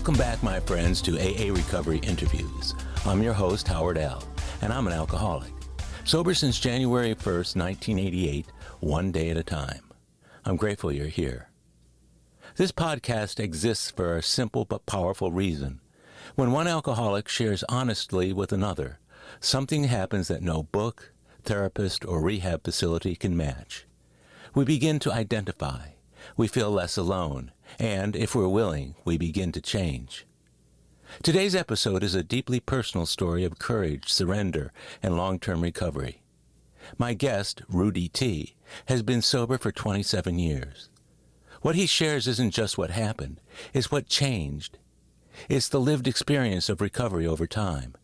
Welcome back, my friends, to AA Recovery Interviews. I'm your host, Howard L., and I'm an alcoholic. Sober since January 1st, 1988, one day at a time. I'm grateful you're here. This podcast exists for a simple but powerful reason. When one alcoholic shares honestly with another, something happens that no book, therapist, or rehab facility can match. We begin to identify. We feel less alone, and if we're willing, we begin to change. Today's episode is a deeply personal story of courage, surrender, and long-term recovery. My guest, Rudy T, has been sober for 27 years. What he shares isn't just what happened, it's what changed. It's the lived experience of recovery over time,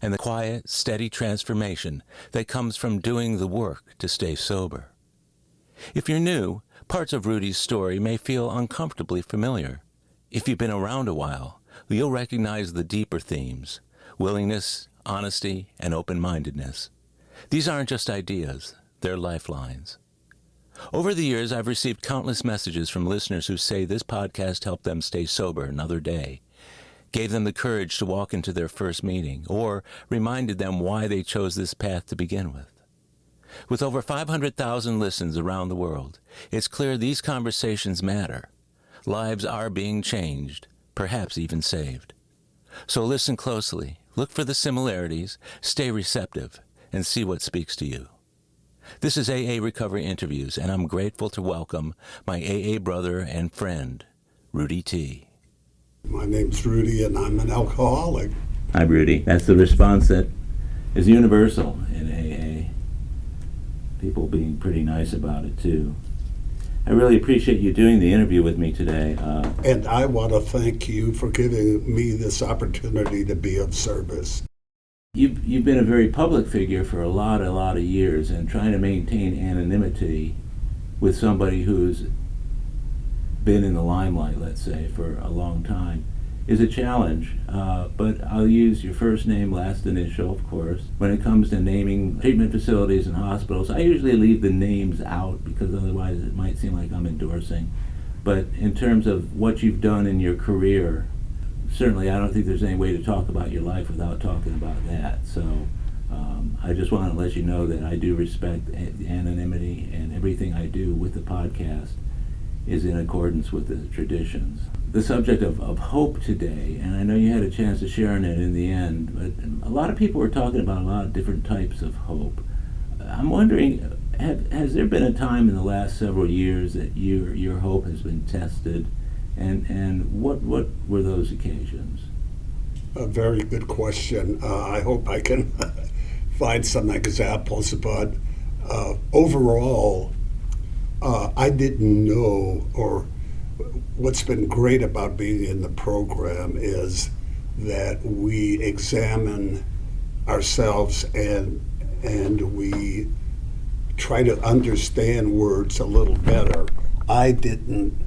and the quiet, steady transformation that comes from doing the work to stay sober. If you're new, parts of Rudy's story may feel uncomfortably familiar. If you've been around a while, you'll recognize the deeper themes: willingness, honesty, and open-mindedness. These aren't just ideas, they're lifelines. Over the years, I've received countless messages from listeners who say this podcast helped them stay sober another day, gave them the courage to walk into their first meeting, or reminded them why they chose this path to begin with. With over 500,000 listens around the world, it's clear these conversations matter. Lives are being changed, perhaps even saved. So listen closely, look for the similarities, stay receptive, and see what speaks to you. This is AA Recovery Interviews, and I'm grateful to welcome my AA brother and friend, Rudy T. My name's Rudy, and I'm an alcoholic. Hi, Rudy. That's the response that is universal in AA. People being pretty nice about it, too. I really appreciate you doing the interview with me today. And I want to thank you for giving me this opportunity to be of service. You've been a very public figure for a lot of years, and trying to maintain anonymity with somebody who's been in the limelight, let's say, for a long time is a challenge. But I'll use your first name, last initial, of course. When it comes to naming treatment facilities and hospitals, I usually leave the names out because otherwise it might seem like I'm endorsing. But in terms of what you've done in your career, certainly I don't think there's any way to talk about your life without talking about that. So I just want to let you know that I do respect anonymity, and everything I do with the podcast is in accordance with the traditions. The subject of hope today, and I know you had a chance to share in it in the end, but a lot of people were talking about a lot of different types of hope. I'm wondering, has there been a time in the last several years that your hope has been tested, and what were those occasions? A very good question. I hope I can find some examples, but overall, I didn't know, or what's been great about being in the program is that we examine ourselves and we try to understand words a little better. I didn't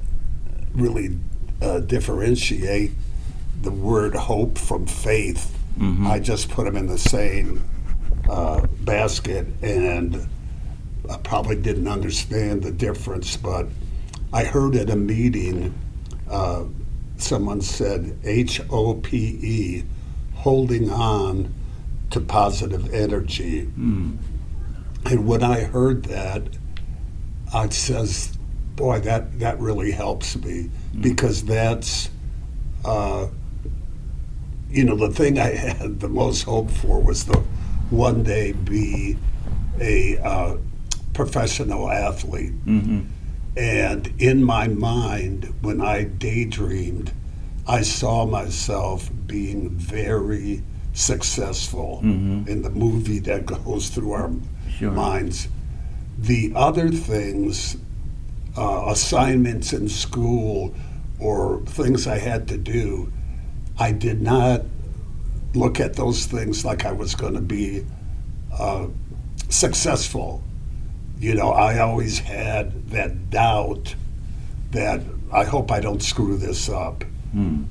really differentiate the word hope from faith. Mm-hmm. I just put them in the same basket, and I probably didn't understand the difference, but I heard at a meeting someone said HOPE, holding on to positive energy. Mm. And when I heard that, I says, boy, that really helps me, because that's, the thing I had the most hope for was to one day be a professional athlete. Mm-hmm. And in my mind, when I daydreamed, I saw myself being very successful. Mm-hmm. In the movie that goes through our minds. The other things, assignments in school or things I had to do, I did not look at those things like I was going to be successful. I always had that doubt that I hope I don't screw this up,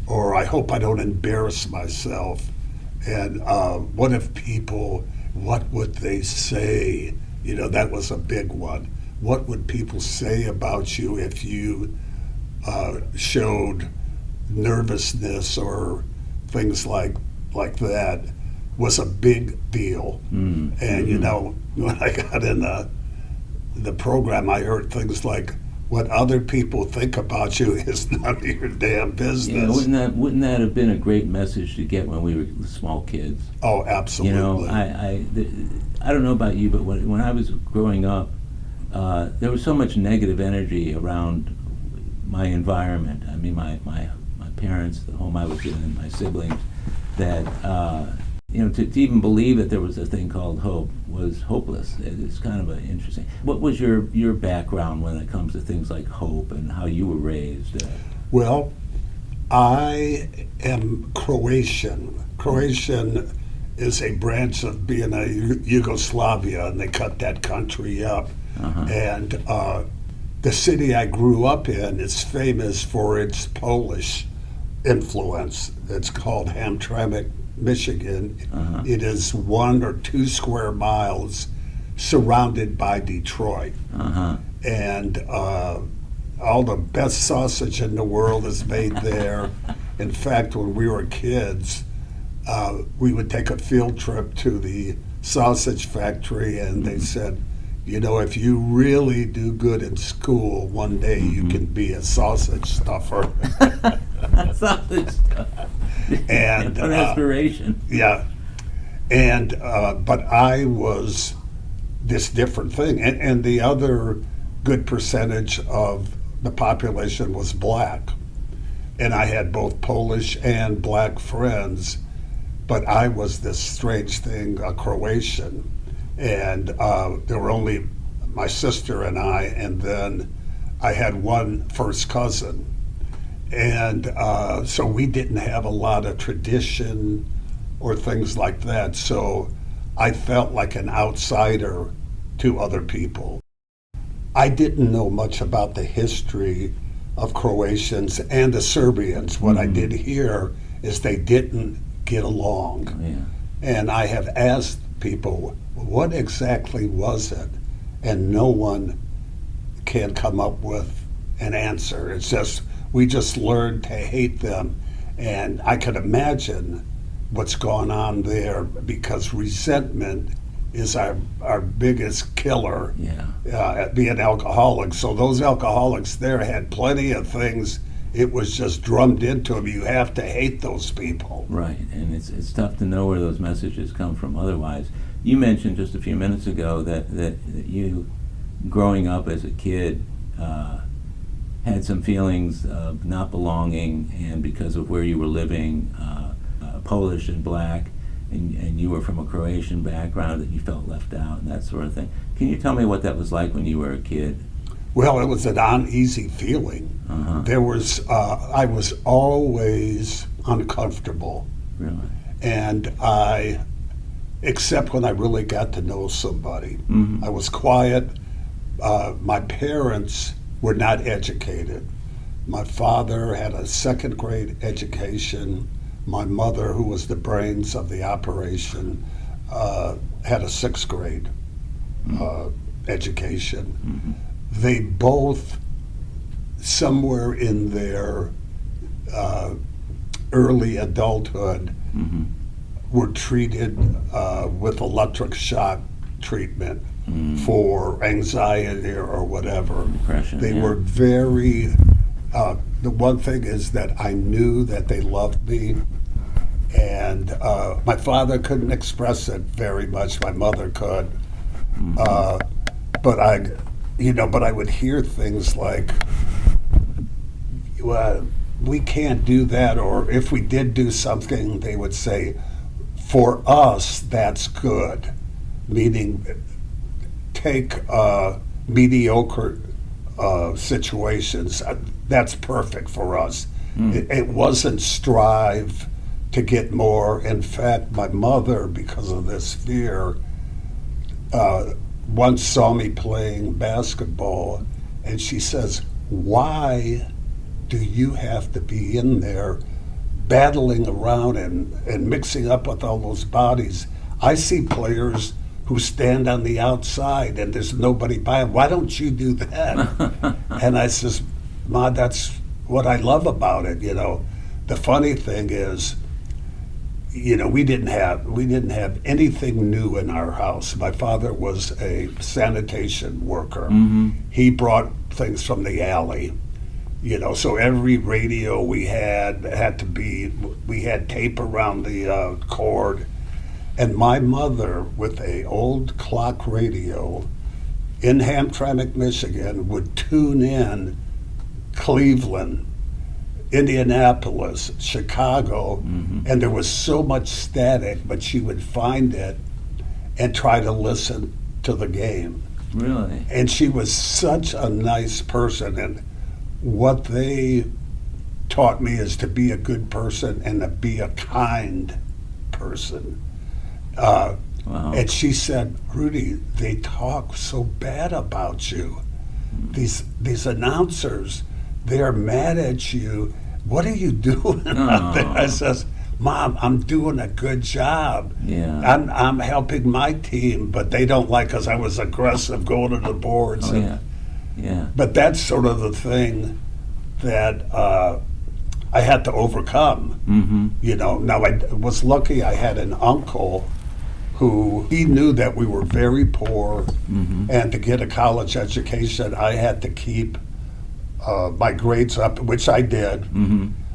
or I hope I don't embarrass myself. And what would they say? That was a big one. What would people say about you if you showed nervousness or things like that was a big deal. And you know, when I got in the program, I heard things like, "What other people think about you is none of your damn business." Yeah, wouldn't that have been a great message to get when we were small kids? Oh, absolutely. You know, I don't know about you, but when I was growing up, there was so much negative energy around my environment. I mean, my parents, the home I was in, and my siblings, that you know, to even believe that there was a thing called hope was hopeless. It's kind of interesting. What was your background when it comes to things like hope and how you were raised? Well, I am Croatian. Croatian is a branch of being a Yugoslavia, and they cut that country up. And the city I grew up in is famous for its Polish influence. It's called Hamtramck, Michigan. It is 1 or 2 square miles surrounded by Detroit. And all the best sausage in the world is made there. In fact, when we were kids, we would take a field trip to the sausage factory, and they said, you know, if you really do good in school, one day you can be a sausage stuffer. Sausage stuffer. And an aspiration. Yeah. And but I was this different thing. And the other good percentage of the population was black. And I had both Polish and black friends, but I was this strange thing, a Croatian. And there were only my sister and I, and then I had one first cousin. And so we didn't have a lot of tradition or things like that. So I felt like an outsider to other people. I didn't know much about the history of Croatians and the Serbians. What I did hear is they didn't get along. And I have asked people, what exactly was it? And no one can come up with an answer. It's just, we just learned to hate them. And I could imagine what's gone on there, because resentment is our biggest killer, being alcoholics. So those alcoholics there had plenty of things. It was just drummed into them. You have to hate those people. Right, and it's tough to know where those messages come from otherwise. You mentioned just a few minutes ago that you, growing up as a kid, had some feelings of not belonging, and because of where you were living, Polish and black, and you were from a Croatian background, that you felt left out and that sort of thing. Can you tell me what that was like when you were a kid? Well, it was an uneasy feeling. There was, I was always uncomfortable. Really? And except when I really got to know somebody. I was quiet. My parents were not educated. My father had a 2nd grade education. My mother, who was the brains of the operation, had a 6th grade education. They both, somewhere in their early adulthood, were treated with electric shock treatment for anxiety or whatever. Depression. They were very, the one thing is that I knew that they loved me, and my father couldn't express it very much. My mother could. But I would hear things like, well, we can't do that, or if we did do something, they would say, for us, that's good, meaning take mediocre situations, that's perfect for us. It wasn't strive to get more. In fact, my mother, because of this fear, once saw me playing basketball, and she says, why do you have to be in there battling around and mixing up with all those bodies? I see players who stand on the outside and there's nobody by them. Why don't you do that? And I says, Ma, that's what I love about it, you know. the funny thing is, we didn't have anything new in our house. My father was a sanitation worker. Mm-hmm. He brought things from the alley. So every radio we had we had tape around the cord. And my mother, with a old clock radio in Hamtramck, Michigan, would tune in Cleveland, Indianapolis, Chicago, and there was so much static, but she would find it and try to listen to the game. Really? And she was such a nice person, and what they taught me is to be a good person and to be a kind person. Wow. And she said, "Rudy, they talk so bad about you. These announcers, they're mad at you. What are you doing out there?" I says, "Mom, I'm doing a good job. Yeah. I'm helping my team, but they don't like us. I was aggressive going to the boards." Yeah. But that's sort of the thing that I had to overcome. Mm-hmm. Now I was lucky. I had an uncle who he knew that we were very poor, and to get a college education, I had to keep my grades up, which I did.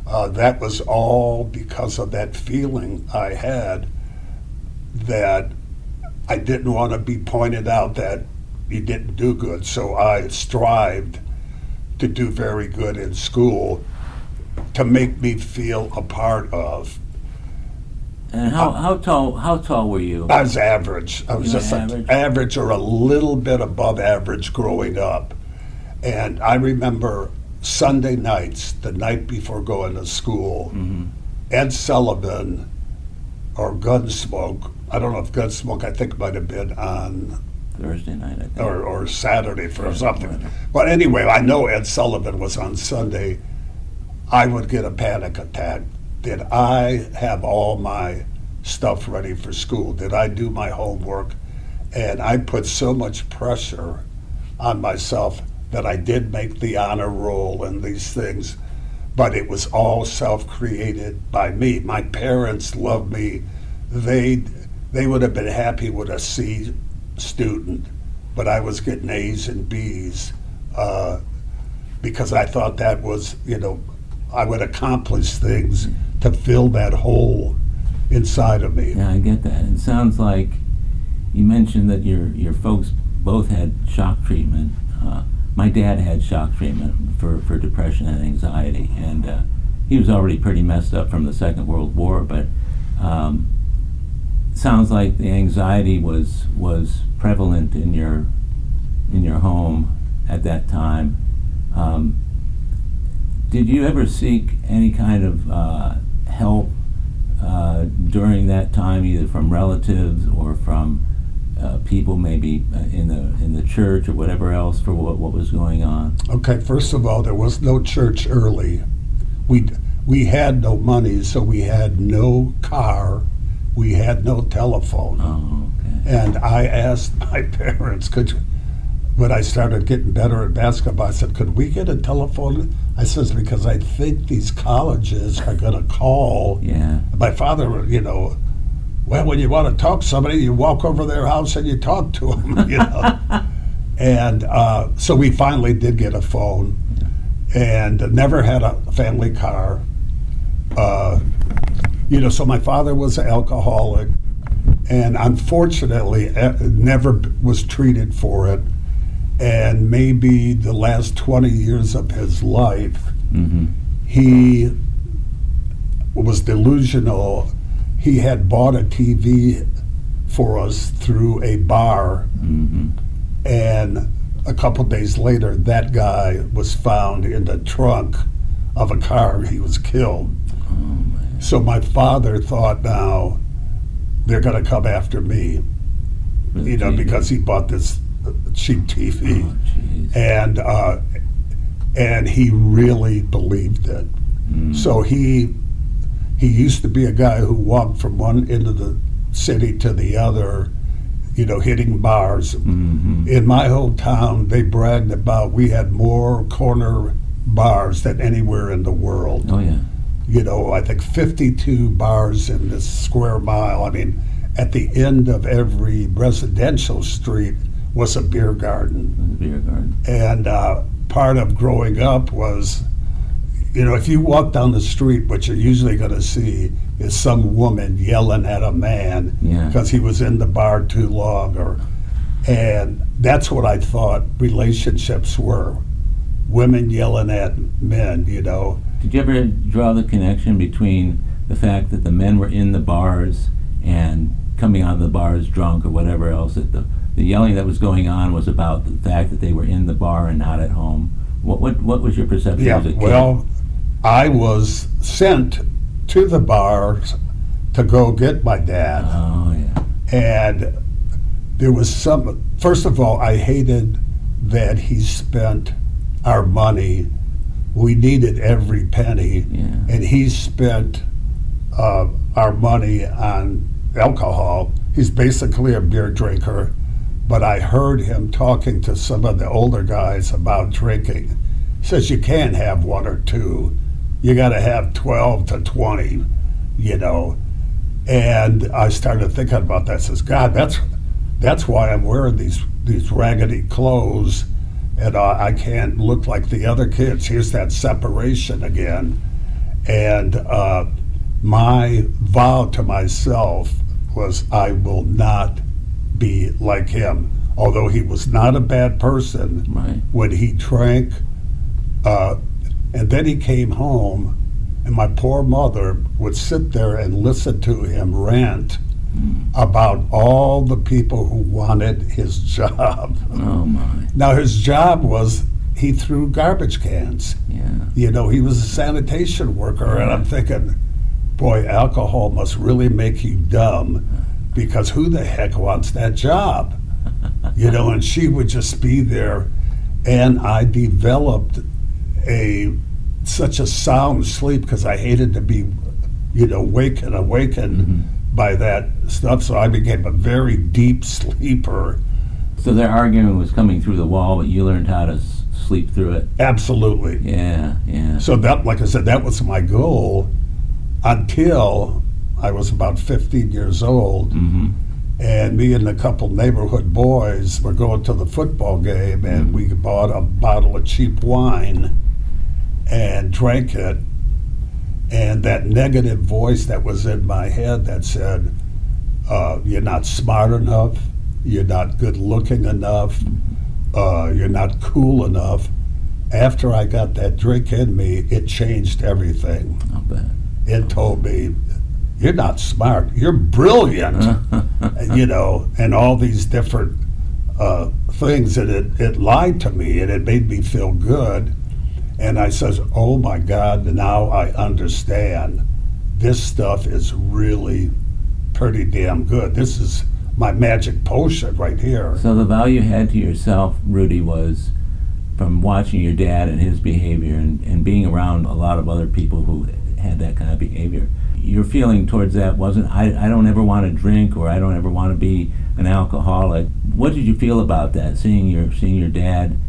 That was all because of that feeling I had that I didn't want to be pointed out that you didn't do good. So I strived to do very good in school to make me feel a part of. And how tall were you? I was average. I was You were just average? average or a little bit above average growing up. And I remember Sunday nights, the night before going to school, Ed Sullivan or Gunsmoke, I don't know if Gunsmoke, I think might have been on Thursday night, I think. or Saturday for something. whatever. But anyway, I know Ed Sullivan was on Sunday. I would get a panic attack. Did I have all my stuff ready for school? Did I do my homework? And I put so much pressure on myself that I did make the honor roll and these things, but it was all self-created by me. My parents loved me. They would have been happy with a C student, but I was getting A's and B's because I thought that was, I would accomplish things to fill that hole inside of me. Yeah, I get that. It sounds like you mentioned that your folks both had shock treatment. My dad had shock treatment for depression and anxiety, and he was already pretty messed up from the Second World War, but sounds like the anxiety was prevalent in your home at that time. Did you ever seek any kind of help during that time, either from relatives or from people maybe in the church or whatever else for what was going on? Okay, first of all, there was no church early. We had no money, so we had no car, we had no telephone. Oh, okay. And I asked my parents, when I started getting better at basketball, I said, could we get a telephone? I says, because I think these colleges are going to call. Yeah. My father, well, when you want to talk to somebody, you walk over their house and you talk to them, And so we finally did get a phone, and never had a family car. So my father was an alcoholic, and unfortunately never was treated for it. And maybe the last 20 years of his life, he was delusional. He had bought a TV for us through a bar, and a couple days later, that guy was found in the trunk of a car. He was killed. Oh, man. So my father thought, now they're going to come after me, because he bought this cheap TV. Oh, jeez. And he really believed it. So he used to be a guy who walked from one end of the city to the other, hitting bars. In my hometown, they bragged about we had more corner bars than anywhere in the world. Oh, yeah. I think 52 bars in this square mile. I mean, at the end of every residential street was a beer garden. Beer garden. And part of growing up was, if you walk down the street, what you're usually going to see is some woman yelling at a man because he was in the bar too long. And that's what I thought relationships were. Women yelling at men, Did you ever draw the connection between the fact that the men were in the bars and coming out of the bars drunk or whatever else, that the yelling that was going on was about the fact that they were in the bar and not at home? What was your perception as a kid? Well, I was sent to the bars to go get my dad. Oh, yeah. And there was first of all, I hated that he spent our money. We needed every penny, and he spent our money on alcohol. He's basically a beer drinker, but I heard him talking to some of the older guys about drinking. He says you can't have one or two. You got to have 12 to 20, And I started thinking about that. I says, God, that's why I'm wearing these raggedy clothes, and I can't look like the other kids. Here's that separation again. And my vow to myself was I will not be like him. Although he was not a bad person, right. When he drank, and then he came home, and my poor mother would sit there and listen to him rant about all the people who wanted his job. Oh, my. Now, his job was he threw garbage cans. Yeah. He was a sanitation worker, and I'm thinking, boy, alcohol must really make you dumb, because who the heck wants that job? And she would just be there, and I developed such a sound sleep because I hated to be, awakened by that stuff. So I became a very deep sleeper. So their argument was coming through the wall, but you learned how to sleep through it. Absolutely. Yeah. So that, like I said, that was my goal until I was about 15 years old. And me and a couple neighborhood boys were going to the football game, and we bought a bottle of cheap wine and drank it. And that negative voice that was in my head that said, you're not smart enough, you're not good looking enough, you're not cool enough. After I got that drink in me, it changed everything. I'll bet. It told me, you're not smart, you're brilliant, and all these different things. And it lied to me, and it made me feel good. And I says, oh my God, now I understand. This stuff is really pretty damn good. This is my magic potion right here. So the value you had to yourself, Rudy, was from watching your dad and his behavior and being around a lot of other people who had that kind of behavior. Your feeling towards that wasn't, I don't ever want to drink, or I don't ever want to be an alcoholic. What did you feel about that, seeing your dad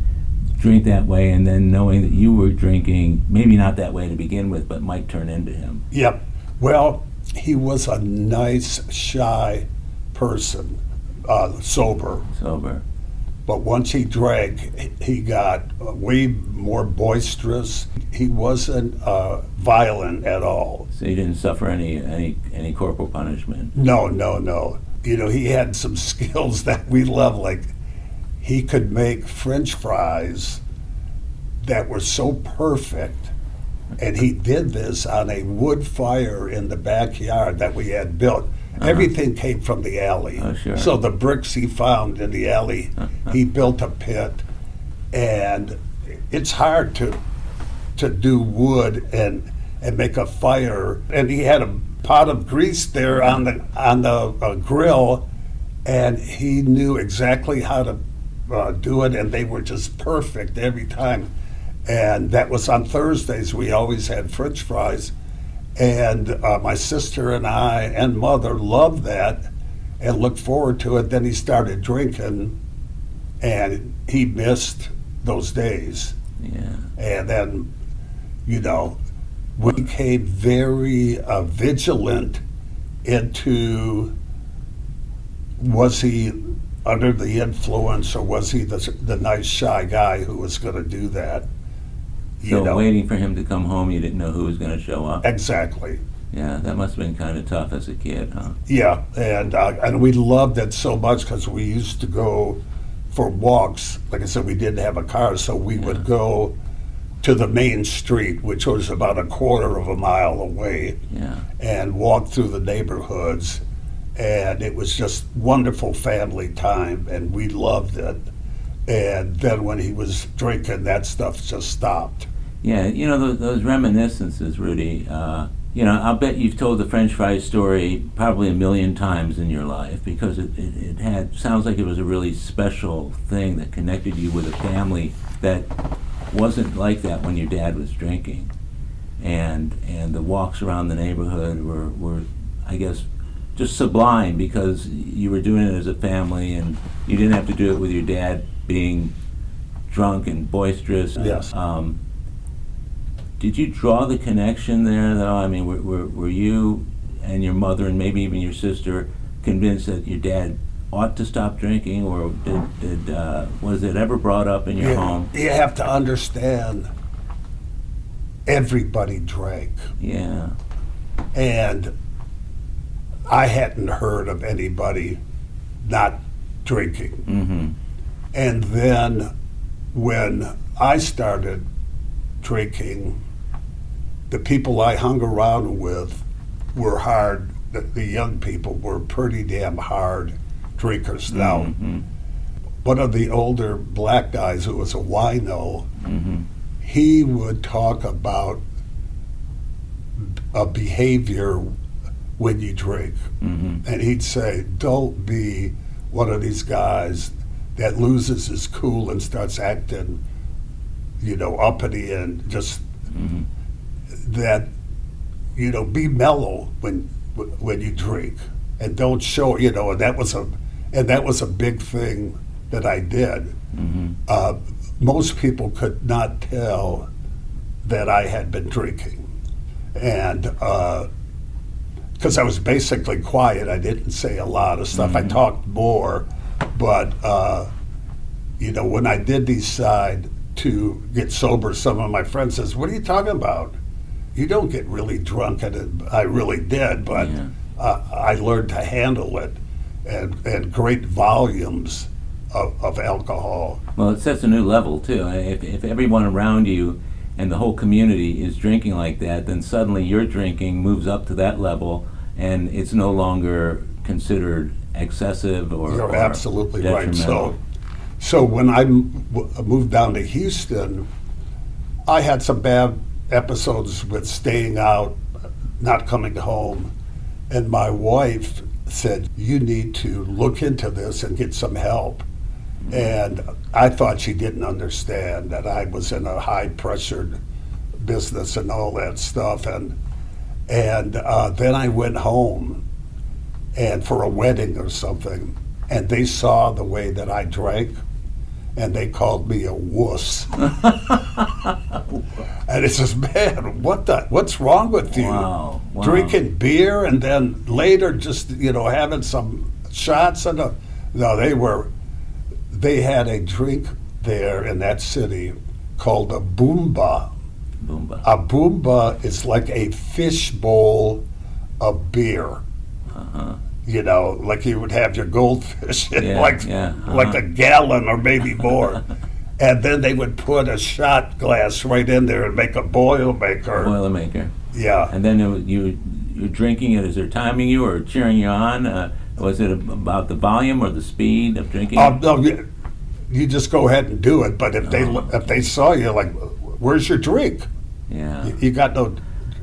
drink that way, and then knowing that you were drinking, maybe not that way to begin with, but might turn into him? Yep. Well, he was a nice, shy person, sober. But once he drank, he got way more boisterous. He wasn't violent at all. So you didn't suffer any corporal punishment? No. He had some skills that we love, like he could make French fries that were so perfect. And he did this on a wood fire in the backyard that we had built. Everything came from the alley. Oh, sure. So the bricks he found in the alley, he built a pit. And it's hard to do wood and make a fire. And he had a pot of grease there on the grill, and he knew exactly how to do it, and they were just perfect every time. And that was on Thursdays. We always had French fries. And my sister and I and mother loved that and looked forward to it. Then he started drinking, and he missed those days. Yeah. And then, we became very vigilant into, was he under the influence, or was he the nice shy guy who was going to do that? So waiting for him to come home, you didn't know who was going to show up? Exactly. Yeah, that must have been kind of tough as a kid, huh? Yeah, and we loved it so much because we used to go for walks. Like I said, we didn't have a car, so we would go to the main street, which was about a quarter of a mile away, and walk through the neighborhoods. And it was just wonderful family time, and we loved it. And then when he was drinking, that stuff just stopped. Yeah, those reminiscences, Rudy, I'll bet you've told the French fries story probably 1,000,000 times in your life, because it sounds like it was a really special thing that connected you with a family that wasn't like that when your dad was drinking. And the walks around the neighborhood were, I guess, just sublime, because you were doing it as a family and you didn't have to do it with your dad being drunk and boisterous. Yes. Did you draw the connection there, though? I mean, were you and your mother and maybe even your sister convinced that your dad ought to stop drinking, or was it ever brought up in your home? You have to understand, everybody drank. Yeah. And I hadn't heard of anybody not drinking. Mm-hmm. And then when I started drinking, the people I hung around with were hard. The young people were pretty damn hard drinkers now. Mm-hmm. One of the older black guys who was a wino, Mm-hmm. he would talk about a behavior when you drink. Mm-hmm. And he'd say, don't be one of these guys that loses his cool and starts acting, uppity, and just that, be mellow when you drink, and don't show, and that was a big thing that I did. Mm-hmm. Most people could not tell that I had been drinking, and because I was basically quiet, I didn't say a lot of stuff. Mm-hmm. I talked more, but when I did decide to get sober, some of my friends says, "What are you talking about? You don't get really drunk," and I really did, but I learned to handle it, and great volumes of alcohol. Well, it sets a new level too. If everyone around you and the whole community is drinking like that, then suddenly your drinking moves up to that level, and it's no longer considered excessive or You're absolutely right. detrimental. So when I moved down to Houston, I had some bad episodes with staying out, not coming home, and my wife said, "You need to look into this and get some help." And I thought she didn't understand that I was in a high-pressured business and all that stuff. And then I went home and for a wedding or something, and they saw the way that I drank, and they called me a wuss. And it says, "Man, what's wrong with you? Wow. Drinking beer and then later just having some shots?" And no, they had a drink there in that city called a boomba. Boomba. A boomba is like a fish bowl of beer. Uh-huh. Like you would have your goldfish in like a gallon or maybe more. And then they would put a shot glass right in there and make a Boilermaker. Boilermaker. Yeah. And then you're drinking it as they're timing you or cheering you on. Was it about the volume or the speed of drinking? No, you just go ahead and do it. But if they saw you, like, "Where's your drink? Yeah. You got no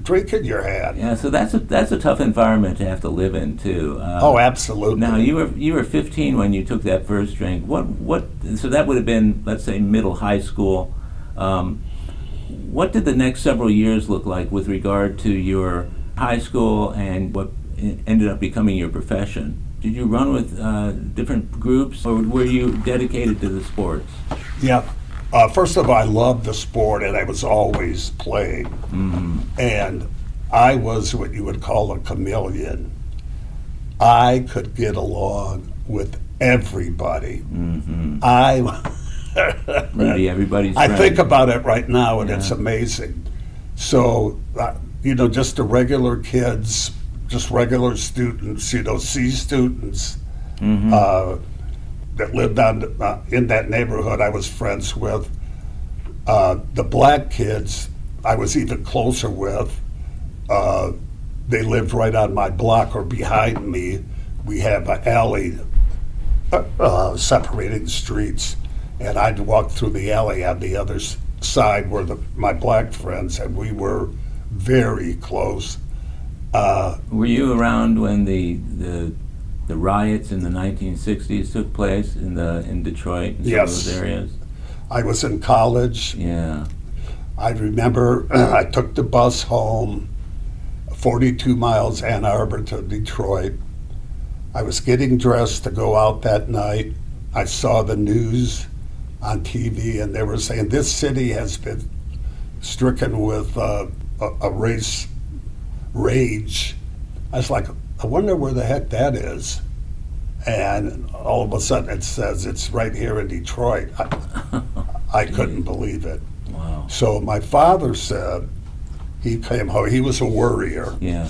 drink in your hand." Yeah. So that's a tough environment to have to live in too. Oh, absolutely. Now you were 15 when you took that first drink. What? So that would have been, let's say, middle high school. What did the next several years look like with regard to your high school and what ended up becoming your profession? Did you run with different groups, or were you dedicated to the sports? Yeah. First of all, I loved the sport, and I was always playing. And I was what you would call a chameleon. I could get along with everybody. Rudy, everybody's I friend. think about it right now, and it's amazing. So, just the regular kids, just regular students, C students that lived in that neighborhood I was friends with. The black kids I was even closer with. They lived right on my block or behind me. We have an alley separating the streets, and I'd walk through the alley on the other side where my black friends, and we were very close. Were you around when the riots in the 1960s took place in Detroit and some of those areas? I was in college. Yeah. I remember I took the bus home, 42 miles Ann Arbor to Detroit. I was getting dressed to go out that night. I saw the news on TV, and they were saying this city has been stricken with a race rage. I was like, I wonder where the heck that is. And all of a sudden it says it's right here in Detroit. I couldn't believe it. Wow. So my father said, he came home, he was a worrier. Yeah.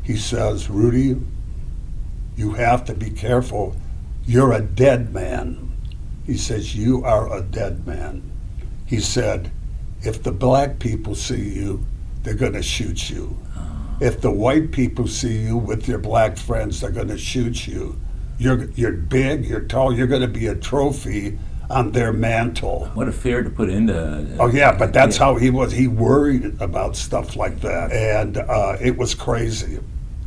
He says, Rudy, you have to be careful. You're a dead man. He says, you are a dead man. He said, if the black people see you, they're going to shoot you. If the white people see you with your black friends, they're going to shoot you. You're big, you're tall, you're going to be a trophy on their mantle. What a fear to put into... Oh yeah, but that's how he was. He worried about stuff like that. And it was crazy.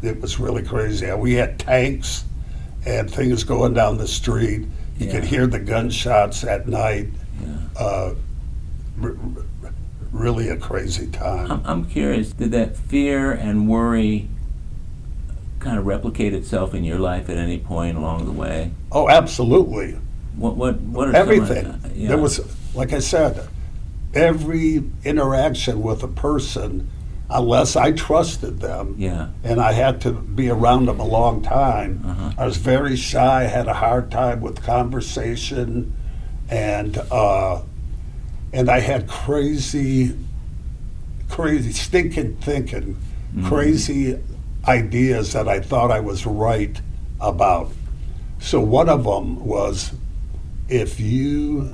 It was really crazy. We had tanks and things going down the street. You could hear the gunshots at night. Really a crazy time. I'm curious, did that fear and worry kind of replicate itself in your life at any point along the way? Oh, absolutely. What are everything? Some of There was, like I said, every interaction with a person, unless I trusted them, and I had to be around them a long time. I was very shy, had a hard time with conversation, and I had crazy stinking thinking, crazy ideas that I thought I was right about. So one of them was, if you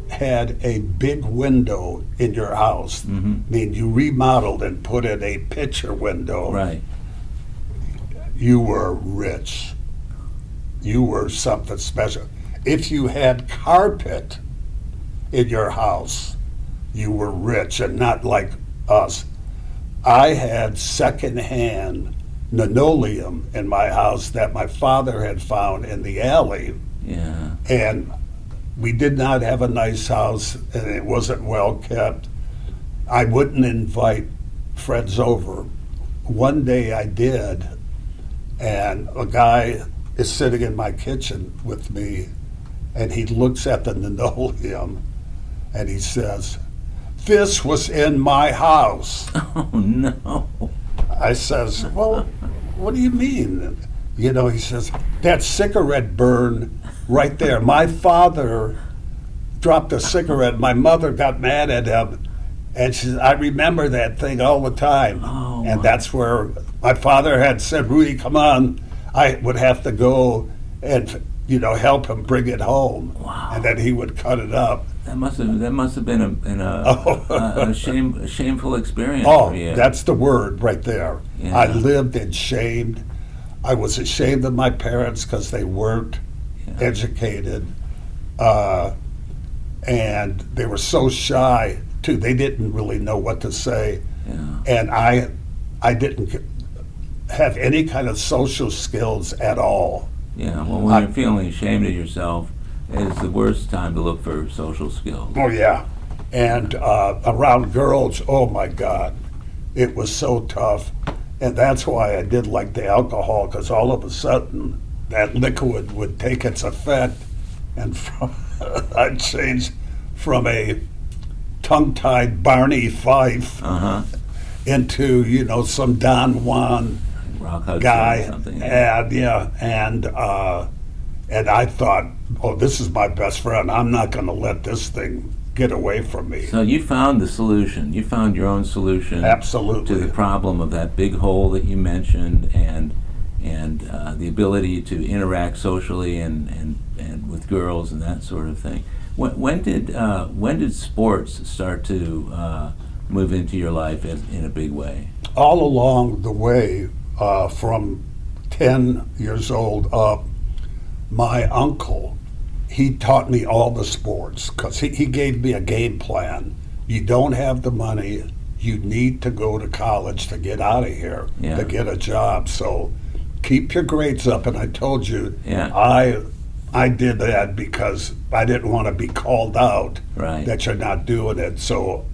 had a big window in your house, I mean, you remodeled and put in a picture window, right, you were rich. You were something special. If you had carpet in your house, you were rich, and not like us. I had secondhand linoleum in my house that my father had found in the alley. Yeah. And we did not have a nice house, and it wasn't well kept. I wouldn't invite friends over. One day I did, and a guy is sitting in my kitchen with me, and he looks at the linoleum, and he says, "This was in my house." Oh, no. I says, "Well, what do you mean?" He says, "That cigarette burn right there. My father dropped a cigarette. My mother got mad at him, and she said, I remember that thing all the time." Oh, and that's where my father had said, "Rudy, come on." I would have to go and help him bring it home. Wow. And then he would cut it up. That must have been a shameful experience for you. That's the word right there. Yeah. I lived in shame. I was ashamed of my parents because they weren't educated, and they were so shy too. They didn't really know what to say, and I didn't have any kind of social skills at all. Yeah, well, when you're feeling ashamed of yourself, it's the worst time to look for social skills. Oh yeah, and around girls, oh my God, it was so tough, and that's why I did like the alcohol, because all of a sudden that liquid would take its effect, and I'd change from a tongue-tied Barney Fife into, you know, some Don Juan Rock Hudson guy. or something. And I thought, oh, this is my best friend. I'm not going to let this thing get away from me. So you found the solution. You found your own solution. Absolutely. To the problem of that big hole that you mentioned, and the ability to interact socially and with girls and that sort of thing. When did sports start to move into your life in a big way? All along the way, from 10 years old up, my uncle, he taught me all the sports because he gave me a game plan. You don't have the money. You need to go to college to get out of here, to get a job. So keep your grades up. And I told you, I did that because I didn't want to be called out that you're not doing it. So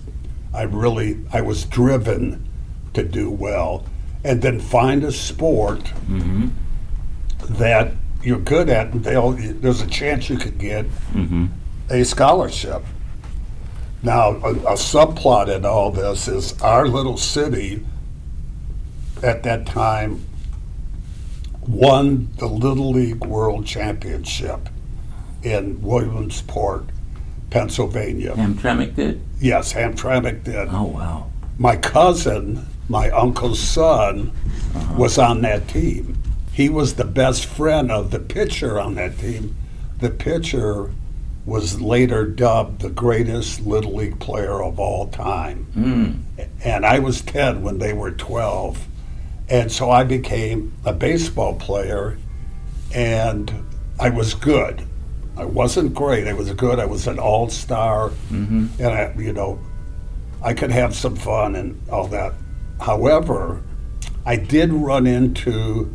I was driven to do well. And then find a sport that you're good at, and there's a chance you could get a scholarship. Now, a subplot in all this is our little city at that time won the Little League World Championship in Williamsport, Pennsylvania. Hamtramck did? Yes, Hamtramck did. Oh, wow. My cousin, my uncle's son, was on that team. He was the best friend of the pitcher on that team. The pitcher was later dubbed the greatest Little League player of all time. And I was 10 when they were 12. And so I became a baseball player, and I was good. I wasn't great. I was good. I was an all-star. And I could have some fun and all that. However, I did run into,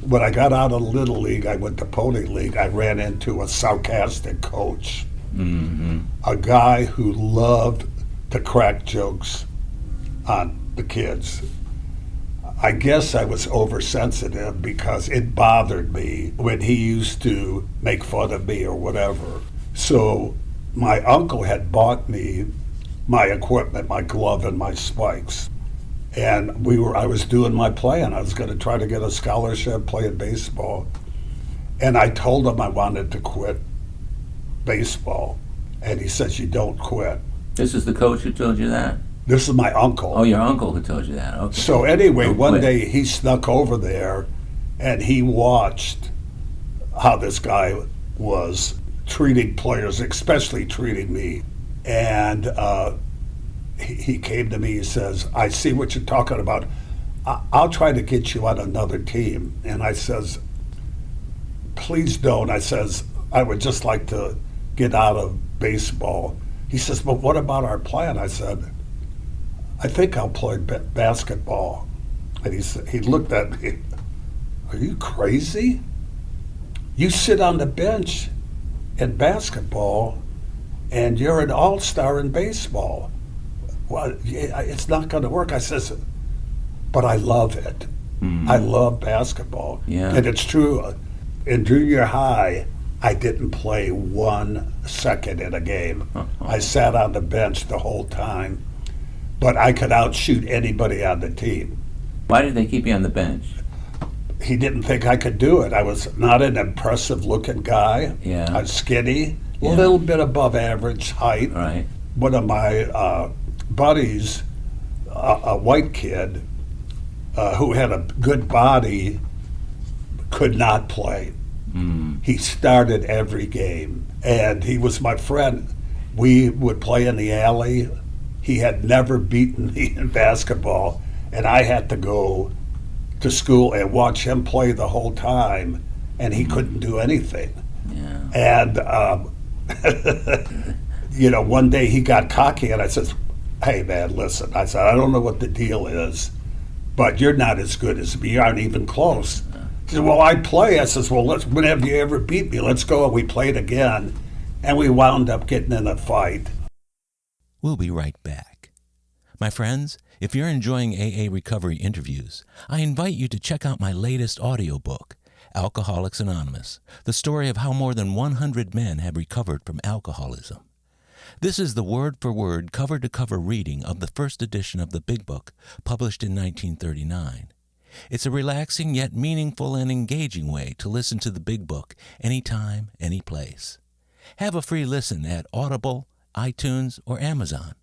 when I got out of Little League, I went to Pony League, I ran into a sarcastic coach, a guy who loved to crack jokes on the kids. I guess I was oversensitive because it bothered me when he used to make fun of me or whatever. So my uncle had bought me my equipment, my glove and my spikes. And I was doing my plan. I was going to try to get a scholarship playing baseball. And I told him I wanted to quit baseball. And he says, you don't quit. This is the coach who told you that? This is my uncle. Oh, your uncle who told you that. Okay. So anyway, one day he snuck over there and he watched how this guy was treating players, especially treating me. And he came to me, he says, I see what you're talking about. I'll try to get you on another team. And I says, please don't. I says, I would just like to get out of baseball. He says, but what about our plan? I said, I think I'll play basketball. And he looked at me, are you crazy? You sit on the bench in basketball and you're an all-star in baseball. Well, it's not going to work. I says, but I love it. I love basketball. Yeah. And it's true. In junior high, I didn't play 1 second in a game. I sat on the bench the whole time, but I could outshoot anybody on the team. Why did they keep you on the bench? He didn't think I could do it. I was not an impressive-looking guy. Yeah. I was skinny, a little bit above average height. Right. One of my buddies, a white kid who had a good body, could not play. He started every game, and he was my friend. We would play in the alley. He had never beaten me in basketball, and I had to go to school and watch him play the whole time, and he couldn't do anything. Yeah. And one day he got cocky, and I said, hey man, listen, I said, I don't know what the deal is, but you're not as good as me. You aren't even close. He said, well, I play. I says, well, whenever you ever beat me, let's go. And we played again, and we wound up getting in a fight. We'll be right back. My friends, if you're enjoying AA Recovery interviews, I invite you to check out my latest audiobook, Alcoholics Anonymous, the story of how more than 100 men have recovered from alcoholism. This is the word-for-word, cover-to-cover reading of the first edition of the Big Book, published in 1939. It's a relaxing yet meaningful and engaging way to listen to the Big Book anytime, any place. Have a free listen at Audible, iTunes, or Amazon.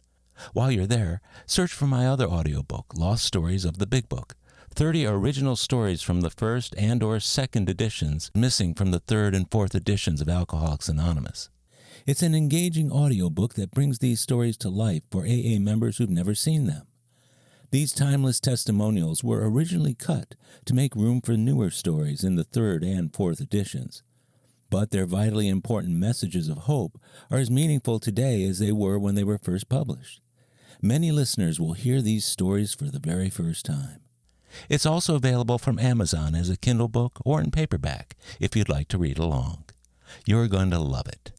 While you're there, search for my other audiobook, Lost Stories of the Big Book, 30 original stories from the first and or second editions missing from the third and fourth editions of Alcoholics Anonymous. It's an engaging audiobook that brings these stories to life for AA members who've never seen them. These timeless testimonials were originally cut to make room for newer stories in the third and fourth editions. But their vitally important messages of hope are as meaningful today as they were when they were first published. Many listeners will hear these stories for the very first time. It's also available from Amazon as a Kindle book or in paperback if you'd like to read along. You're going to love it.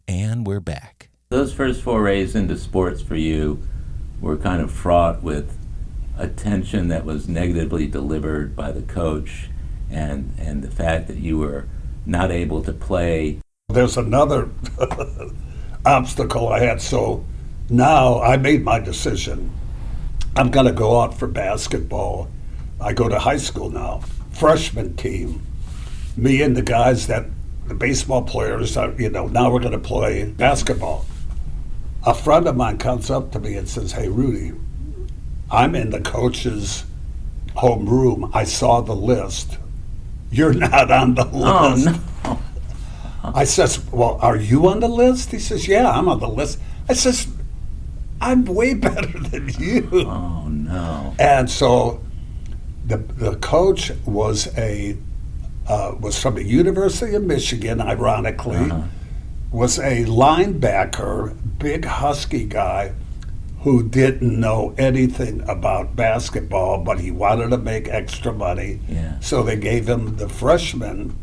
And we're back. Those first forays into sports for you were kind of fraught with attention that was negatively delivered by the coach and the fact that you were not able to play. There's another obstacle I had. So now I made my decision. I'm going to go out for basketball. I go to high school now. Freshman team. Me and the guys that the baseball players, now we're going to play basketball. A friend of mine comes up to me and says, "Hey, Rudy, I'm in the coach's home room. I saw the list. You're not on the list." Oh, no. I says, "Well, are you on the list?" He says, "Yeah, I'm on the list." I says, "I'm way better than you." Oh, no. And so the coach was from the University of Michigan, ironically, was a linebacker, big husky guy who didn't know anything about basketball, but he wanted to make extra money. Yeah. So they gave him the freshman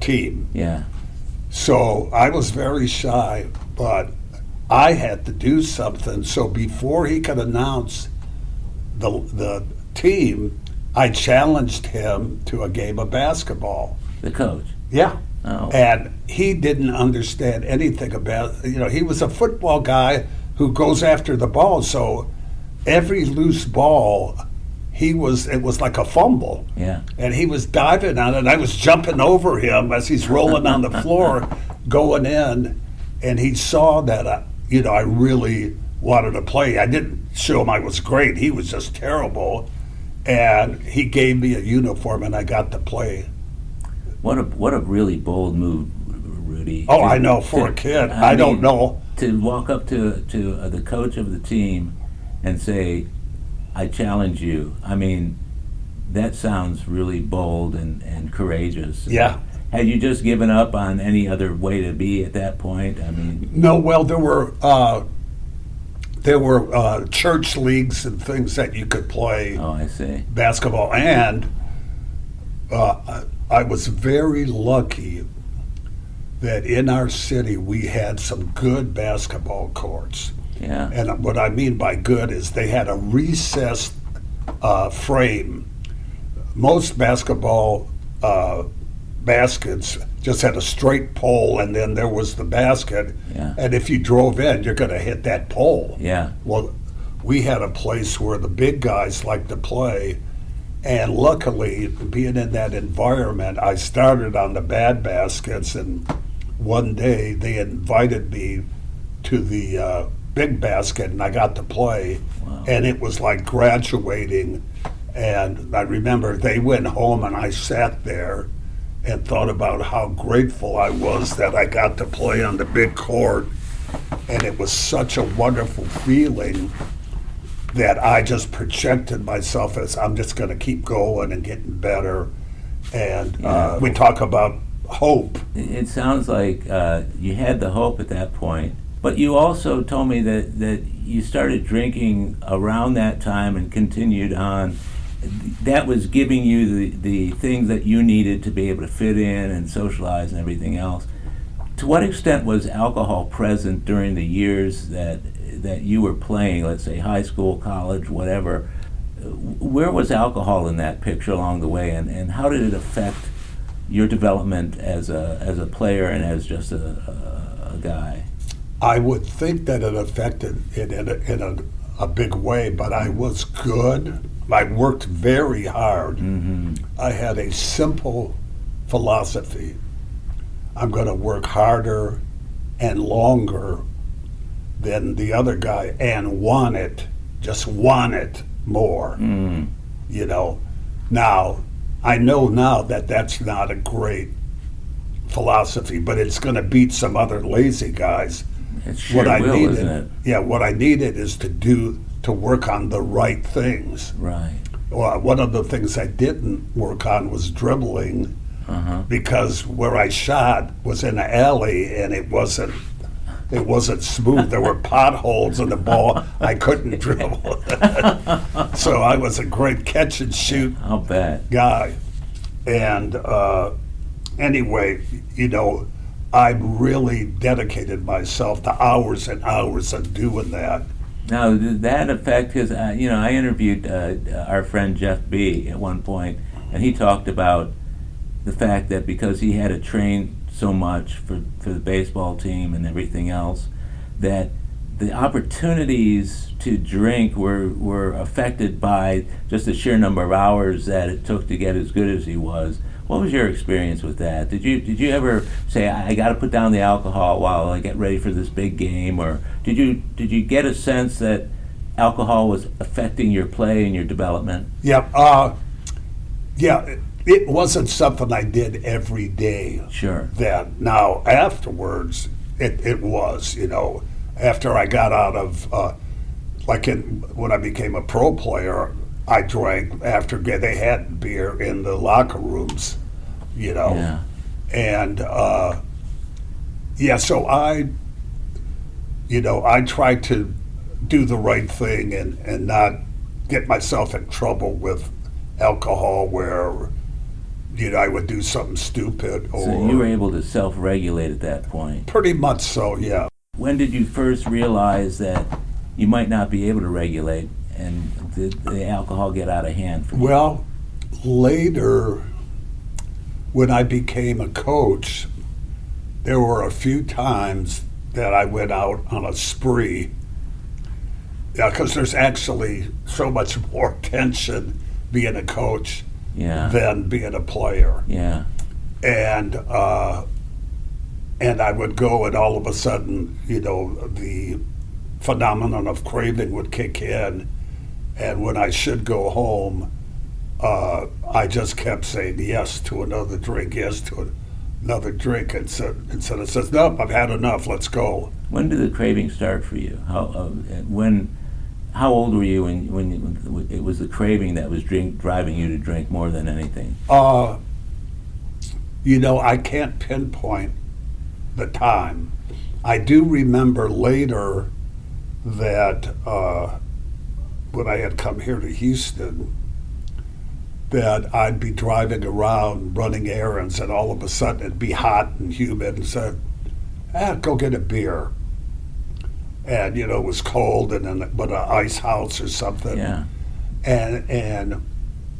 team. Yeah. So I was very shy, but I had to do something. So before he could announce the team, I challenged him to a game of basketball. The coach? Yeah. Oh. And he didn't understand anything about, he was a football guy who goes after the ball. So every loose ball, it was like a fumble. Yeah. And he was diving on it. I was jumping over him as he's rolling on the floor, going in. And he saw that, I really wanted to play. I didn't show him I was great. He was just terrible. And he gave me a uniform, and I got to play. What a really bold move, Rudy. Oh, I know, for a kid. I don't know. To walk up to the coach of the team and say, "I challenge you." I mean, that sounds really bold and courageous. Yeah. Had you just given up on any other way to be at that point? I mean, no. Well, there were church leagues and things that you could play. Oh, I see. Basketball, and I was very lucky that in our city we had some good basketball courts. Yeah. And what I mean by good is they had a recessed frame. Most basketball baskets just had a straight pole, and then there was the basket. Yeah. And if you drove in, you're going to hit that pole. Yeah. Well, we had a place where the big guys liked to play, and luckily, being in that environment, I started on the bad baskets, and one day they invited me to the big basket, and I got to play. Wow. And it was like graduating. And I remember they went home, and I sat there and thought about how grateful I was that I got to play on the big court. And it was such a wonderful feeling that I just projected myself as I'm just going to keep going and getting better. And we talk about hope. It sounds like you had the hope at that point, but you also told me that you started drinking around that time and continued on. That was giving you the things that you needed to be able to fit in and socialize and everything else. To what extent was alcohol present during the years that you were playing, let's say high school, college, whatever? Where was alcohol in that picture along the way, and how did it affect your development as a player and as just a guy? I would think that it affected it a big way, but I was good. I worked very hard. Mm-hmm. I had a simple philosophy. I'm going to work harder and longer than the other guy and want it more. Mm. You know, now, I know now that that's not a great philosophy, but it's going to beat some other lazy guys. It sure will, isn't it? Yeah, what I needed is to work on the right things. Right. Well, one of the things I didn't work on was dribbling, because where I shot was in an alley and it wasn't smooth. There were potholes in the ball. I couldn't dribble. So I was a great catch and shoot I'll bet. guy. And anyway, you know, I really dedicated myself to hours and hours of doing that. Now, did that affect his, I interviewed our friend Jeff B. at one point, and he talked about the fact that because he had to train so much for the baseball team and everything else, that the opportunities to drink were affected by just the sheer number of hours that it took to get as good as he was. What was your experience with that? Did you ever say, I got to put down the alcohol while I get ready for this big game, or did you get a sense that alcohol was affecting your play and your development? Yeah, it wasn't something I did every day. Sure. Then now afterwards, it was. You know, after I got out of when I became a pro player, I drank after they had beer in the locker rooms. You know, Yeah. and so I tried to do the right thing and not get myself in trouble with alcohol where, you know, I would do something stupid. Or So you were able to self-regulate at that point. pretty much so, yeah. When did you first realize that you might not be able to regulate, and did the alcohol get out of hand for you? Well, later, when I became a coach, there were a few times that I went out on a spree. Yeah, because there's actually so much more tension being a coach Yeah. than being a player. Yeah. And I would go, and all of a sudden, you know, the phenomenon of craving would kick in, and when I should go home, I just kept saying yes to another drink, yes to another drink, and so instead it says, nope, I've had enough, let's go. When did the craving start for you? How old were you when it was the craving that was driving you to drink more than anything? You know, I can't pinpoint the time. I do remember later that when I had come here to Houston, that I'd be driving around running errands, and all of a sudden it'd be hot and humid, and said, go get a beer. And, you know, it was cold, and then but an ice house or something. Yeah. And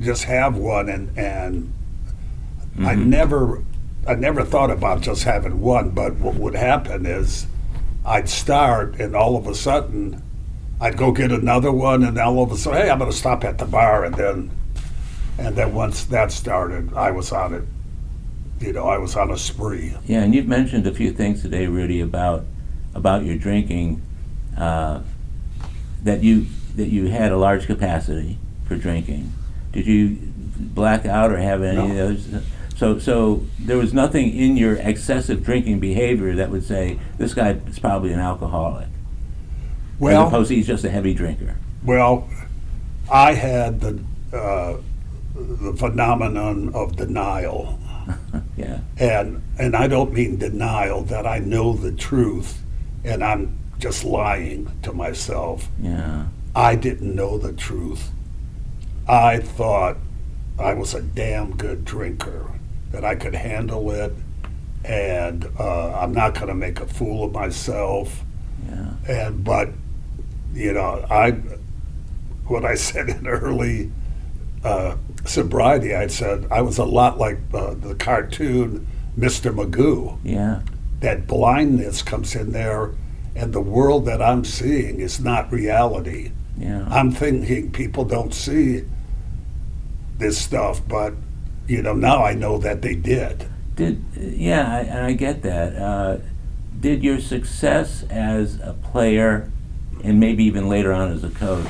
just have one, and Mm-hmm. I never thought about just having one, but what would happen is I'd start, and all of a sudden I'd go get another one, and all of a sudden, hey, I'm going to stop at the bar, and then once that started, I was on it. You know, I was on a spree. Yeah, and you've mentioned a few things today, Rudy, about your drinking, that you had a large capacity for drinking. Did you black out or have any of those? So there was nothing in your excessive drinking behavior that would say this guy is probably an alcoholic, as opposed to he's just a heavy drinker. Well, I had the phenomenon of denial. Yeah. And I don't mean denial that I know the truth and I'm just lying to myself. Yeah. I didn't know the truth. I thought I was a damn good drinker, that I could handle it, and I'm not going to make a fool of myself. Yeah. But you know, what I said in early sobriety, I said I was a lot like the cartoon Mr. Magoo. Yeah. That blindness comes in there, and the world that I'm seeing is not reality. Yeah. I'm thinking people don't see this stuff, but now I know that they did. I get that. Did your success as a player, and maybe even later on as a coach,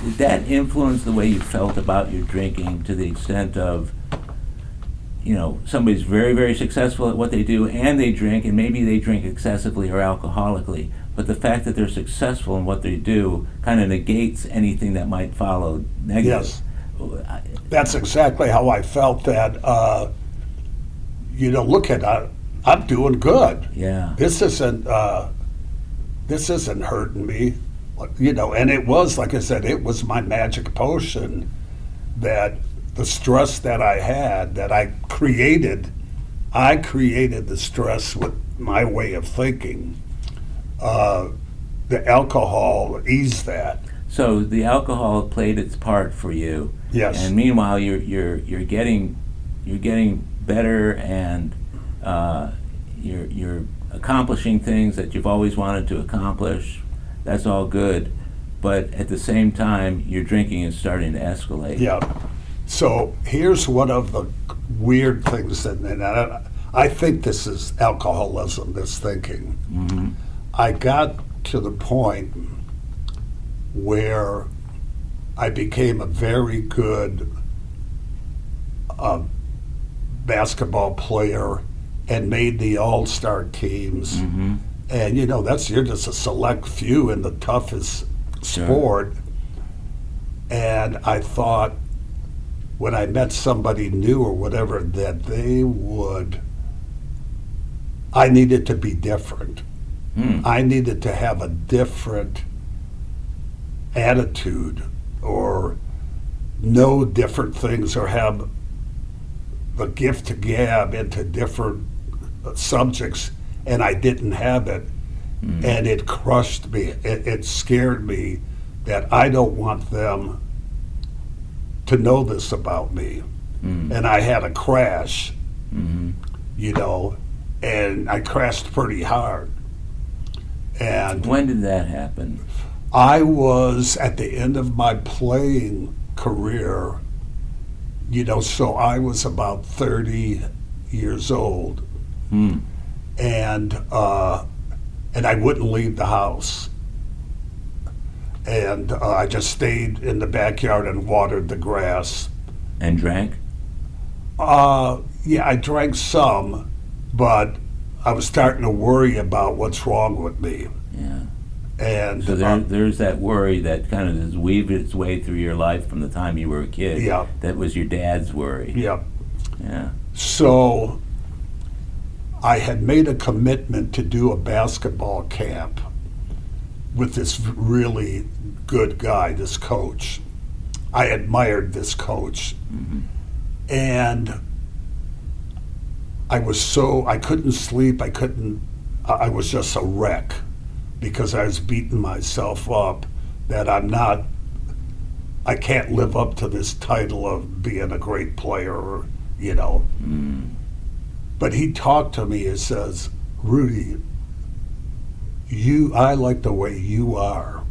did that influence the way you felt about your drinking, to the extent of, somebody's very, very successful at what they do and they drink, and maybe they drink excessively or alcoholically, but the fact that they're successful in what they do kind of negates anything that might follow negative? Yes. That's exactly how I felt. That look at I'm doing good. Yeah. This isn't hurting me, And it was, like I said, it was my magic potion, that the stress that I had, that I created the stress with my way of thinking. The alcohol eased that. So the alcohol played its part for you. Yes. And meanwhile, you're getting better, and you're accomplishing things that you've always wanted to accomplish. That's all good, but at the same time, your drinking is starting to escalate. Yeah. So here's one of the weird things, and I think this is alcoholism, this thinking. Mm-hmm. I got to the point where I became a very good basketball player and made the all-star teams. Mm-hmm. And you're just a select few in the toughest sport. And I thought, when I met somebody new or whatever, that I needed to be different. I needed to have a different attitude, or know different things, or have the gift to gab into different subjects, and I didn't have it. And it crushed me. It scared me that I don't want them to know this about me. And I had a crash, and I crashed pretty hard. And when did that happen? I was at the end of my playing career, so I was about 30 years old. And I wouldn't leave the house. And I just stayed in the backyard and watered the grass. And drank? Yeah, I drank some, but I was starting to worry about what's wrong with me. Yeah. And so there's that worry that kind of has weaved its way through your life from the time you were a kid. Yeah. That was your dad's worry. Yeah. Yeah. So I had made a commitment to do a basketball camp with this really good guy, this coach. I admired this coach. And I couldn't sleep. I was just a wreck, because I was beating myself up that I can't live up to this title of being a great player, But he talked to me and says, Rudy, I like the way you are.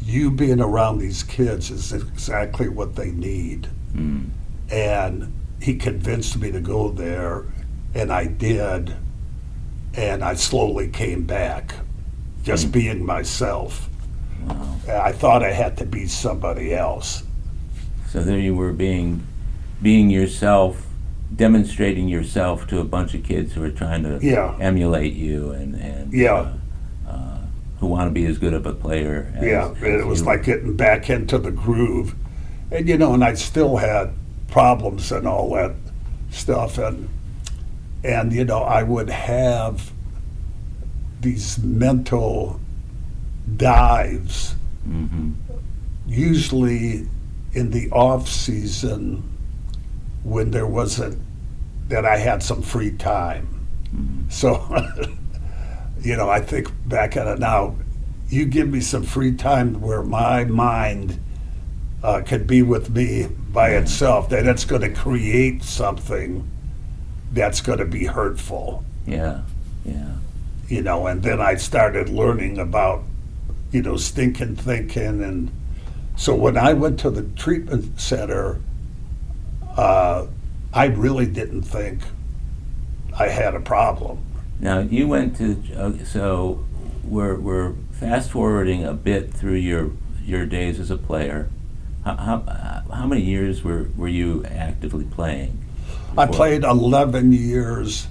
You being around these kids is exactly what they need. And he convinced me to go there, and I did, and I slowly came back, just being myself. Wow. I thought I had to be somebody else. So there you were, being yourself, demonstrating yourself to a bunch of kids who are trying to emulate you, and who want to be as good of a player as it was you. like getting back into the groove. And and I still had problems and all that stuff, and I would have these mental dives, usually in the off season, when there wasn't, that I had some free time. So I think back at it now, you give me some free time where my mind could be with me by itself, then it's going to create something that's going to be hurtful. Yeah. and then I started learning about, stinking thinking. And so when I went to the treatment center, I really didn't think I had a problem. Now you went to so we're fast forwarding a bit through your days as a player. How many years were you actively playing? I played 11 years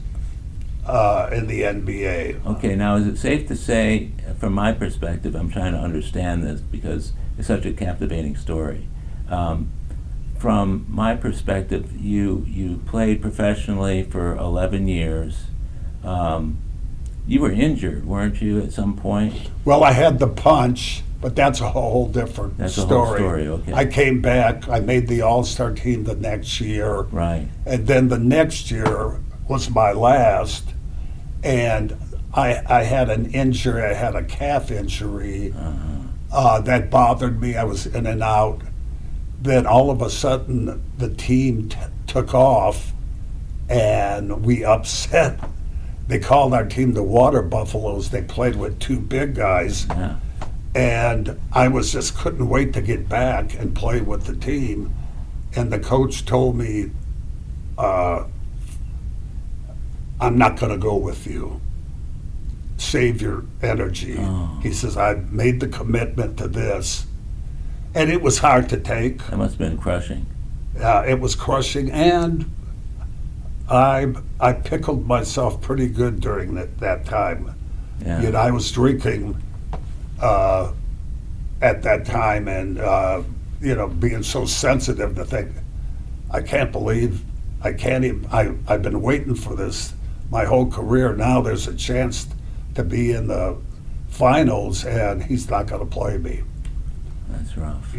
in the NBA. Okay, now is it safe to say, from my perspective, I'm trying to understand this because it's such a captivating story. From my perspective, you played professionally for 11 years. You were injured, weren't you, at some point? Well, I had the punch, but that's a whole different story. That's a whole story, okay. I came back. I made the All-Star team the next year. Right. And then the next year was my last. And I had an injury. I had a calf injury that bothered me. I was in and out. Then all of a sudden, the team took off, and we upset. They called our team the Water Buffaloes. They played with two big guys. Yeah. And I just couldn't wait to get back and play with the team. And the coach told me, I'm not going to go with you. Save your energy. Oh. He says, I've made the commitment to this. And it was hard to take. That must have been crushing. It was crushing. And I pickled myself pretty good during that time. Yeah. I was drinking at that time, and being so sensitive to think, I can't believe I can't even. I've been waiting for this my whole career. Now there's a chance to be in the finals, and he's not going to play me. That's rough.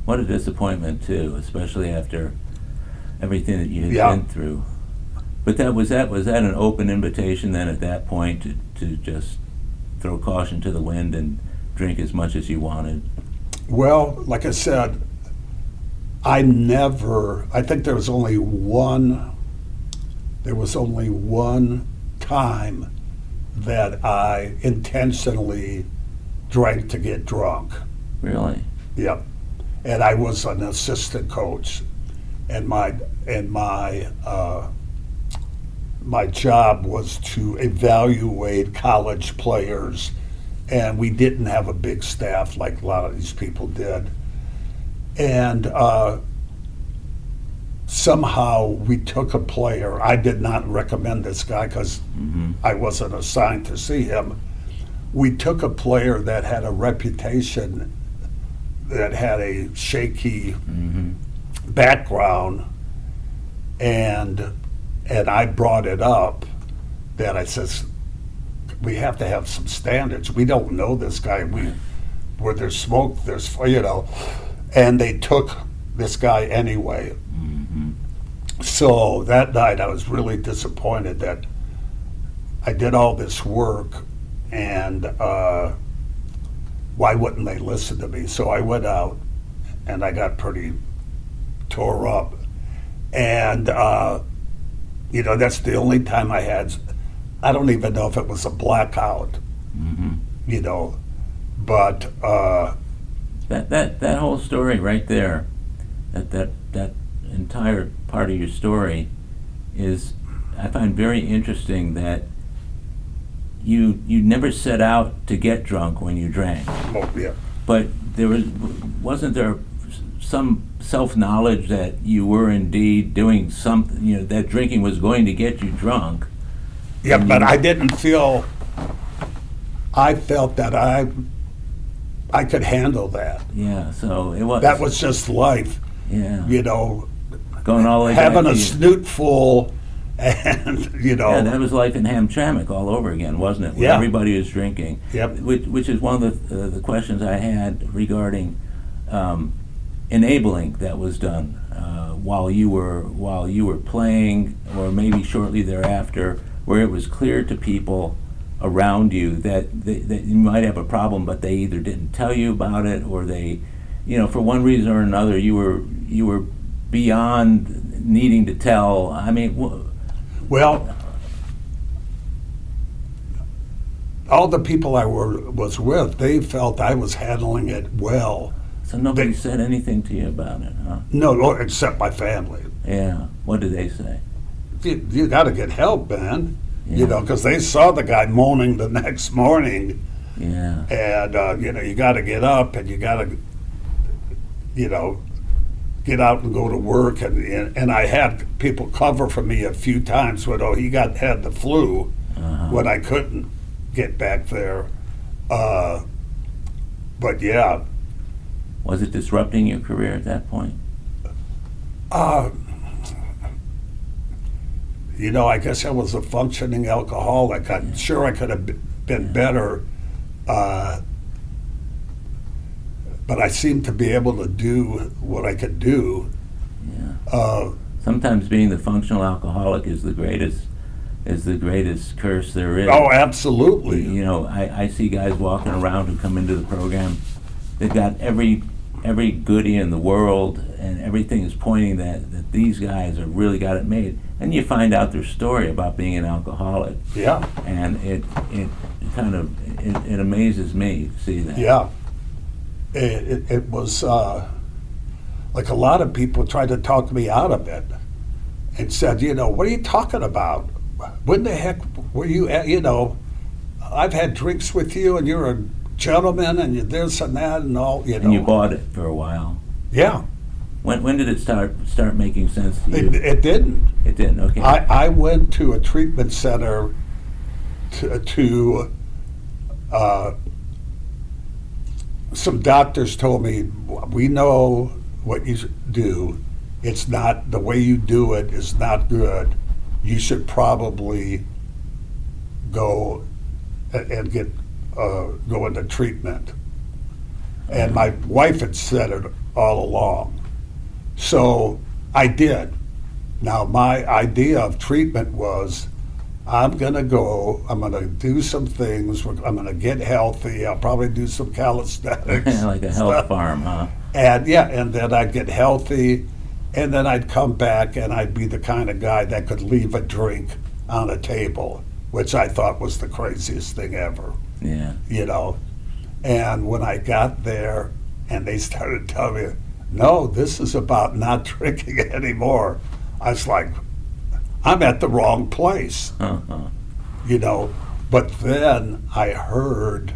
What a disappointment too, especially after everything that you had been through. But was that an open invitation then at that point to just throw caution to the wind and drink as much as you wanted? Well, like I said, I think there was only one time that I intentionally drank to get drunk. Really? Yep. And I was an assistant coach, and my job was to evaluate college players, and we didn't have a big staff like a lot of these people did. And somehow we took a player. I did not recommend this guy because I wasn't assigned to see him. We took a player that had a reputation, that had a shaky background, and I brought it up that I says, we have to have some standards. We don't know this guy. Where there's smoke, there's, and they took this guy anyway. So that night I was really disappointed that I did all this work, and why wouldn't they listen to me? So I went out and I got pretty tore up. And, that's the only time I had, I don't even know if it was a blackout, but. That whole story right there, that entire part of your story is, I find very interesting that you never set out to get drunk when you drank. Oh, yeah. But wasn't there some self-knowledge that you were indeed doing something, that drinking was going to get you drunk? Yeah, but I didn't feel, I felt that I could handle that. Yeah, so it was. That was just life. Yeah. Going all the way having back a snoot full, and Yeah, that was life in Hamtramck all over again, wasn't it? Where Yeah. everybody was drinking. Yep. Which is one of the questions I had regarding enabling that was done while you were playing, or maybe shortly thereafter, where it was clear to people around you that you might have a problem, but they either didn't tell you about it, or they, for one reason or another, you were beyond needing to tell. I mean, well, all the people I was with, they felt I was handling it well. So nobody said anything to you about it, huh? No, except my family. Yeah. What did they say? You got to get help, man. Yeah. You know, because they saw the guy moaning the next morning. Yeah. And, you got to get up and you got to, get out and go to work. And I had people cover for me a few times when, he had the flu when I couldn't get back there. But, yeah. Was it disrupting your career at that point? I guess I was a functioning alcoholic. I'm sure I could have been better, but I seemed to be able to do what I could do. Yeah. Sometimes being the functional alcoholic is the greatest curse there is. Oh, absolutely. I see guys walking around who come into the program. They've got every goodie in the world, and everything is pointing that these guys have really got it made. And you find out their story about being an alcoholic. Yeah. And it kind of amazes me to see that. Yeah. It was like a lot of people tried to talk me out of it and said, what are you talking about? When the heck were you at, I've had drinks with you and you're a gentleman and you're this and that and all, And you bought it for a while. Yeah. When did it start making sense to you? It didn't. It didn't, okay. I went to a treatment center to some doctors told me, we know what you do. It's not, the way you do it is not good. You should probably go and go into treatment. And my wife had said it all along. So I did. Now my idea of treatment was, I'm going to do some things, I'm going to get healthy, I'll probably do some calisthenics. Like a health farm, huh? And then I'd get healthy, and then I'd come back and I'd be the kind of guy that could leave a drink on a table, which I thought was the craziest thing ever. Yeah. And when I got there and they started telling me, no, this is about not drinking anymore, I was like, I'm at the wrong place. But then I heard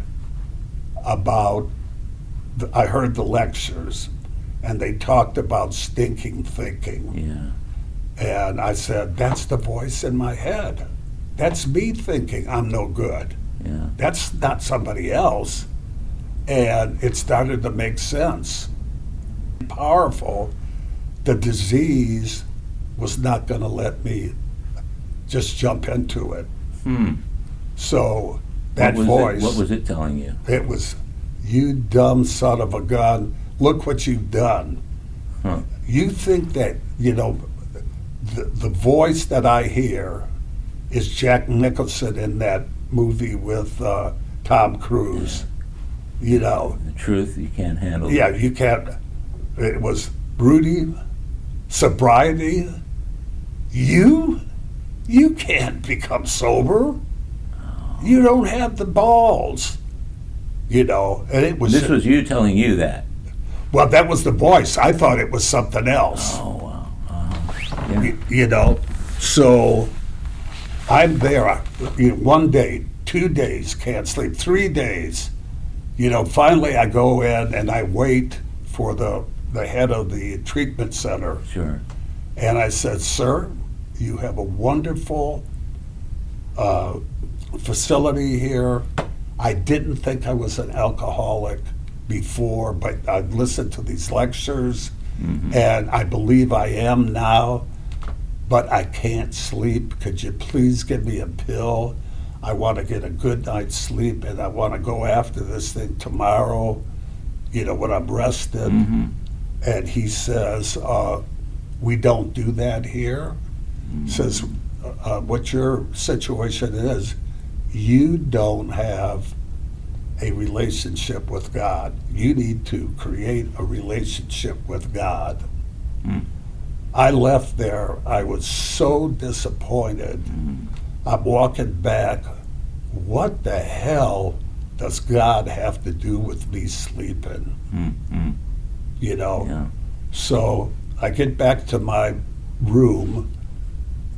the lectures, and they talked about stinking thinking. Yeah. And I said, that's the voice in my head. That's me thinking I'm no good. Yeah. That's not somebody else. And it started to make sense. Powerful. The disease was not going to let me just jump into it. So that voice. What was it telling you? It was, you dumb son of a gun, look what you've done. You think that, the voice that I hear is Jack Nicholson in that movie with Tom Cruise. The truth, you can't handle. Yeah, you can't. It was Rudy, sobriety. You can't become sober. You don't have the balls. And it was. This was you telling you that. Well, that was the voice. I thought it was something else. Oh, wow. Yeah. So I'm there. 1 day, 2 days, can't sleep. 3 days. Finally I go in and I wait for the head of the treatment center. Sure. And I said, sir, you have a wonderful facility here. I didn't think I was an alcoholic before, but I listened to these lectures, and I believe I am now, but I can't sleep. Could you please give me a pill? I want to get a good night's sleep, and I want to go after this thing tomorrow, when I'm rested. And he says, we don't do that here. Says, what your situation is, you don't have a relationship with God. You need to create a relationship with God. I left there. I was so disappointed. I'm walking back what the hell does God have to do with me sleeping? Mm-hmm. You know? Yeah. So I get back to my room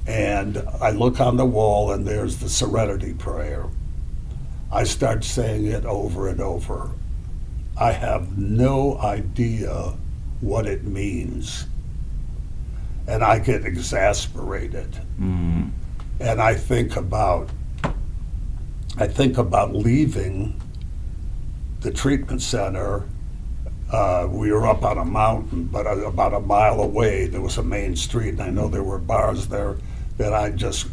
and I look on the wall and there's the Serenity Prayer. I start saying it over and over. I have no idea what it means. And I get exasperated. Mm-hmm. And I think about leaving the treatment center. We were up on a mountain, but about a mile away there was a main street, and I know there were bars there that I'd just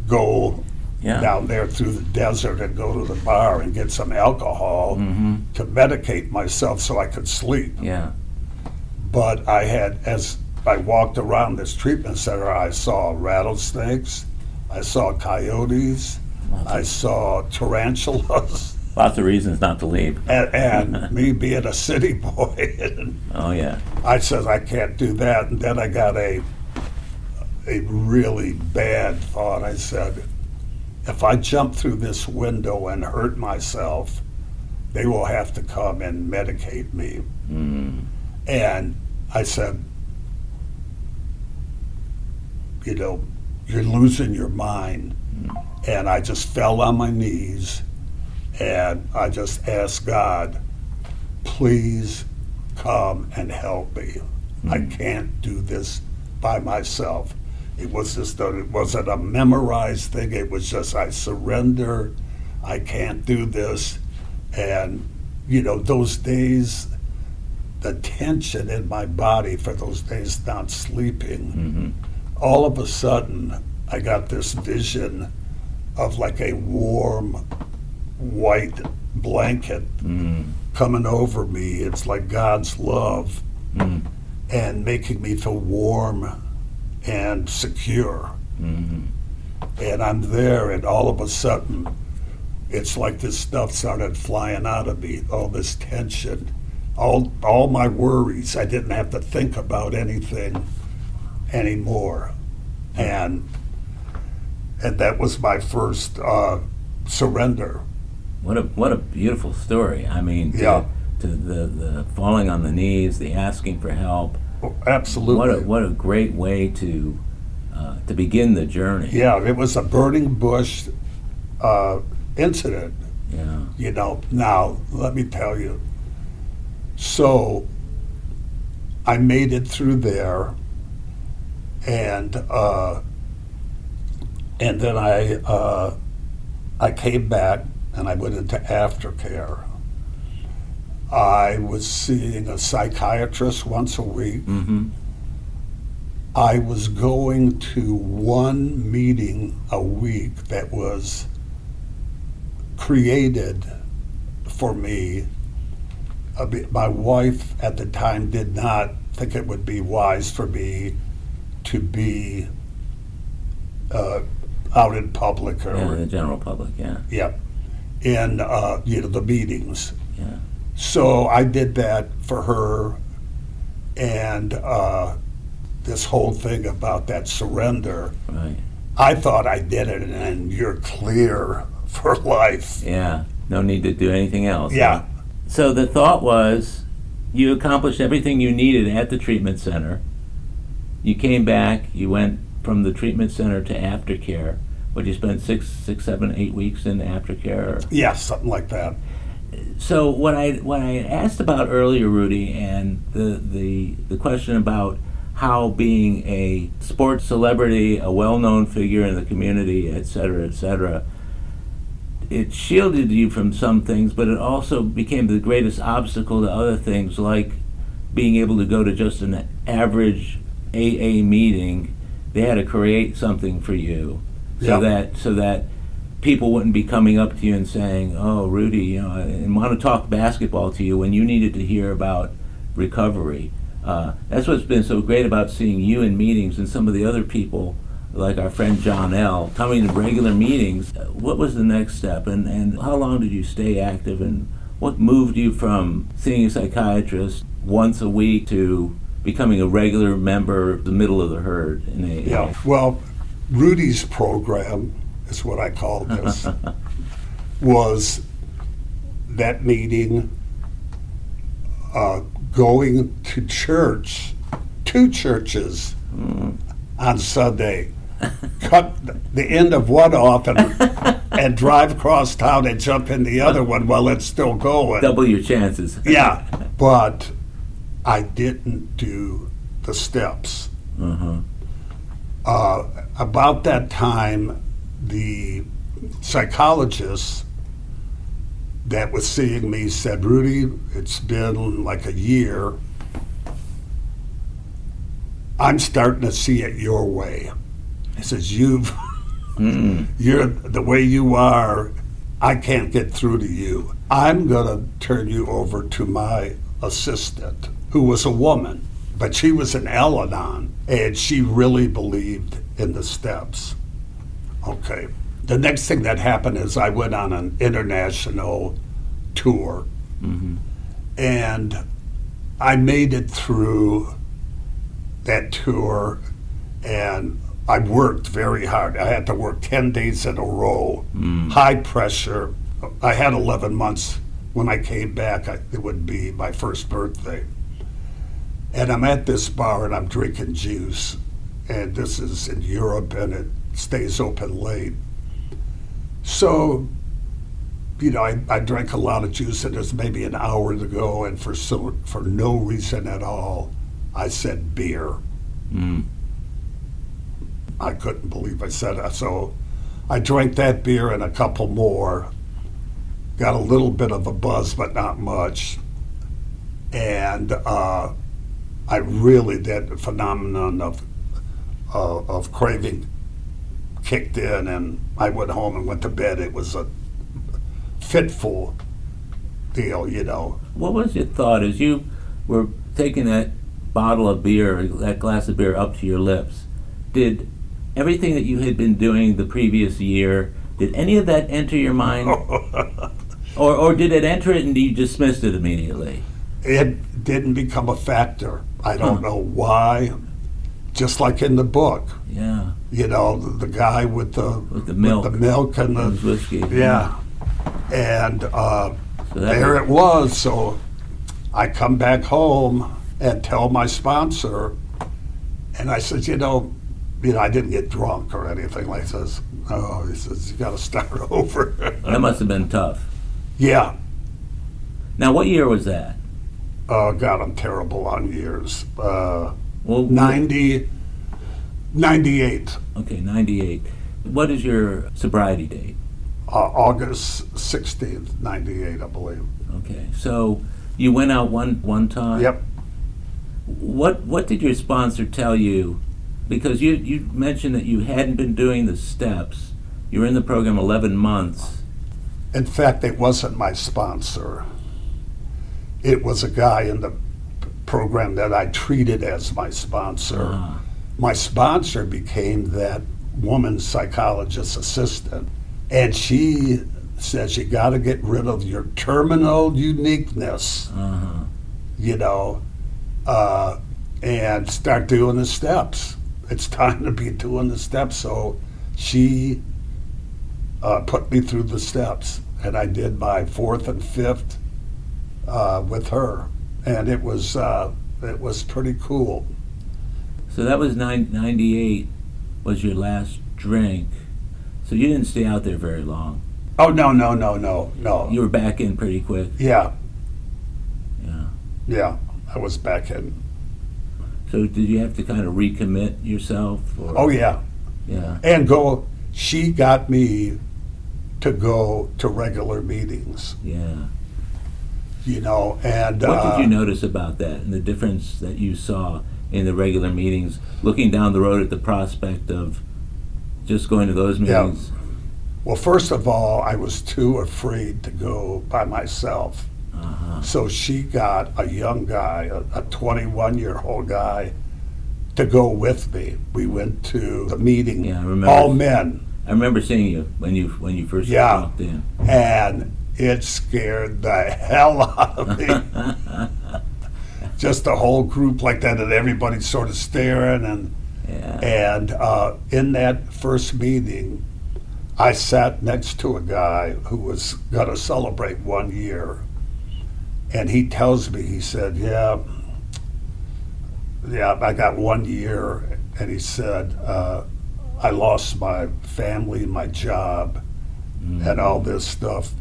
go down there through the desert and go to the bar and get some alcohol to medicate myself so I could sleep. Yeah. But as I walked around this treatment center, I saw rattlesnakes, I saw coyotes, I saw tarantulas. Lots of reasons not to leave. And me being a city boy, Oh, yeah. I said, I can't do that. And then I got a really bad thought. I said, if I jump through this window and hurt myself, they will have to come and medicate me. Mm. And I said, you're losing your mind. And I just fell on my knees and I just asked God, please come and help me. I can't do this by myself. It wasn't a memorized thing. It was just, I surrender. I can't do this. And, those days, the tension in my body for those days not sleeping, all of a sudden, I got this vision of like a warm white blanket coming over me. It's like God's love and making me feel warm and secure. And I'm there, and all of a sudden, it's like this stuff started flying out of me, all this tension, all my worries. I didn't have to think about anything anymore. And that was my first surrender. What a beautiful story. I mean, to the falling on the knees, the asking for help. Oh, absolutely. What a great way to begin the journey. Yeah, it was a burning bush incident. Yeah. Now let me tell you. So I made it through there, and then I came back and I went into aftercare. I was seeing a psychiatrist once a week. I was going to one meeting a week that was created for me. My wife at the time did not think it would be wise for me to be out in public or the general public. in the meetings. Yeah. So I did that for her, and this whole thing about that surrender. Right. I thought I did it, and you're clear for life. Yeah. No need to do anything else. Yeah. Huh? So the thought was, you accomplished everything you needed at the treatment center. You came back. You went from the treatment center to aftercare. Would you spend 6, 7, 8 weeks in aftercare? Yeah, something like that. So what I asked about earlier, Rudy, and the question about how being a sports celebrity, a well-known figure in the community, et cetera, it shielded you from some things, but it also became the greatest obstacle to other things, like being able to go to just an average AA meeting. They had to create something for you, so that people wouldn't be coming up to you and saying, "Oh, Rudy, and want to talk basketball to you," when you needed to hear about recovery. That's what's been so great about seeing you in meetings, and some of the other people, like our friend John L., coming to regular meetings. What was the next step, and how long did you stay active, and what moved you from seeing a psychiatrist once a week to becoming a regular member, the middle of the herd in AA? Yeah. Well, Rudy's program is what I called this, was that meeting, going to church, two churches on Sunday, cut the end of one off and drive across town and jump in the other one while it's still going. Double your chances. Yeah, but I didn't do the steps. About that time, the psychologist that was seeing me said, Rudy, it's been like a year. I'm starting to see it your way. He says, you're the way you are, I can't get through to you. I'm going to turn you over to my assistant, who was a woman, but she was an Al-Anon, and she really believed in the steps. Okay. The next thing that happened is I went on an international tour, and I made it through that tour, and I worked very hard. I had to work 10 days in a row, high pressure. I had 11 months. When I came back, it would be my first birthday. And I'm at this bar and I'm drinking juice, and this is in Europe and it stays open late. So, I drank a lot of juice, and there's maybe an hour to go, and for no reason at all, I said beer. I couldn't believe I said that. So I drank that beer and a couple more, got a little bit of a buzz, but not much. And I really, that phenomenon of craving kicked in, and I went home and went to bed. It was a fitful deal, What was your thought as you were taking that bottle of beer, that glass of beer up to your lips? Did everything that you had been doing the previous year, did any of that enter your mind? or did it enter it and you dismissed it immediately? It didn't become a factor. I don't know why. Just like in the book. Yeah. The guy with the milk. With the milk and the whiskey. Yeah. And there it was. So I come back home and tell my sponsor, and I said, I didn't get drunk or anything like this. Oh, he says, you got to start over. That must have been tough. Yeah. Now, what year was that? Oh, God, I'm terrible on years. 98. Okay, 98. What is your sobriety date? August 16th, 98, I believe. Okay, so you went out one time? Yep. What did your sponsor tell you? Because you mentioned that you hadn't been doing the steps. You were in the program 11 months. In fact, it wasn't my sponsor. It was a guy in the program that I treated as my sponsor. My sponsor became that woman's psychologist assistant, and she says, you got to get rid of your terminal uniqueness, and start doing the steps. It's time to be doing the steps. So she put me through the steps, and I did my fourth and fifth with her, and it was pretty cool. So that was 98 was your last drink. So you didn't stay out there very long. Oh, no. You were back in pretty quick. Yeah. Yeah. Yeah, I was back in. So did you have to kind of recommit yourself? Or? Oh, yeah. Yeah. And she got me to go to regular meetings. Yeah. And... What did you notice about that and the difference that you saw in the regular meetings, looking down the road at the prospect of just going to those meetings? Yeah. Well, first of all, I was too afraid to go by myself. So she got a young guy, a 21-year-old guy, to go with me. We went to the meeting, yeah, I remember, all men. I remember seeing you when you first walked in. And it scared the hell out of me. Just a whole group like that, and everybody sort of staring. And in that first meeting, I sat next to a guy who was going to celebrate 1 year, and he tells me, he said, yeah, I got 1 year, and he said, I lost my family, my job, and all this stuff,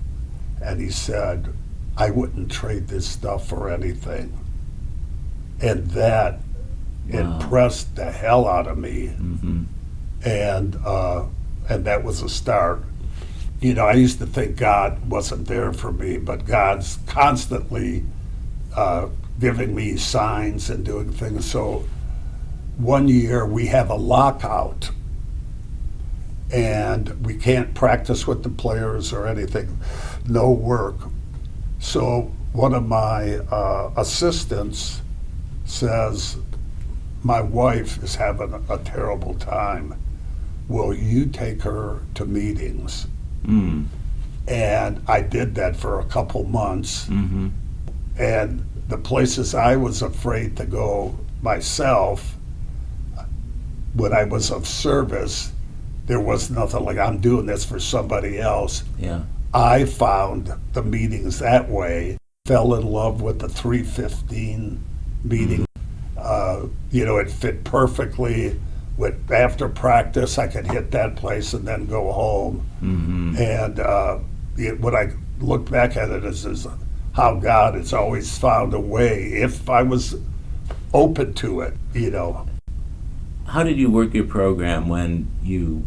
and he said, I wouldn't trade this stuff for anything. And that impressed the hell out of me. And that was a start. I used to think God wasn't there for me, but God's constantly giving me signs and doing things. So 1 year we have a lockout, and we can't practice with the players or anything, no work. So one of my assistants says, my wife is having a terrible time. Will you take her to meetings? And I did that for a couple months. And the places I was afraid to go myself, when I was of service, there was nothing like, I'm doing this for somebody else. I found the meetings that way, fell in love with the 3:15 meeting. It fit perfectly. After practice, I could hit that place and then go home. And when I look back at it, is how God has always found a way if I was open to it. How did you work your program when you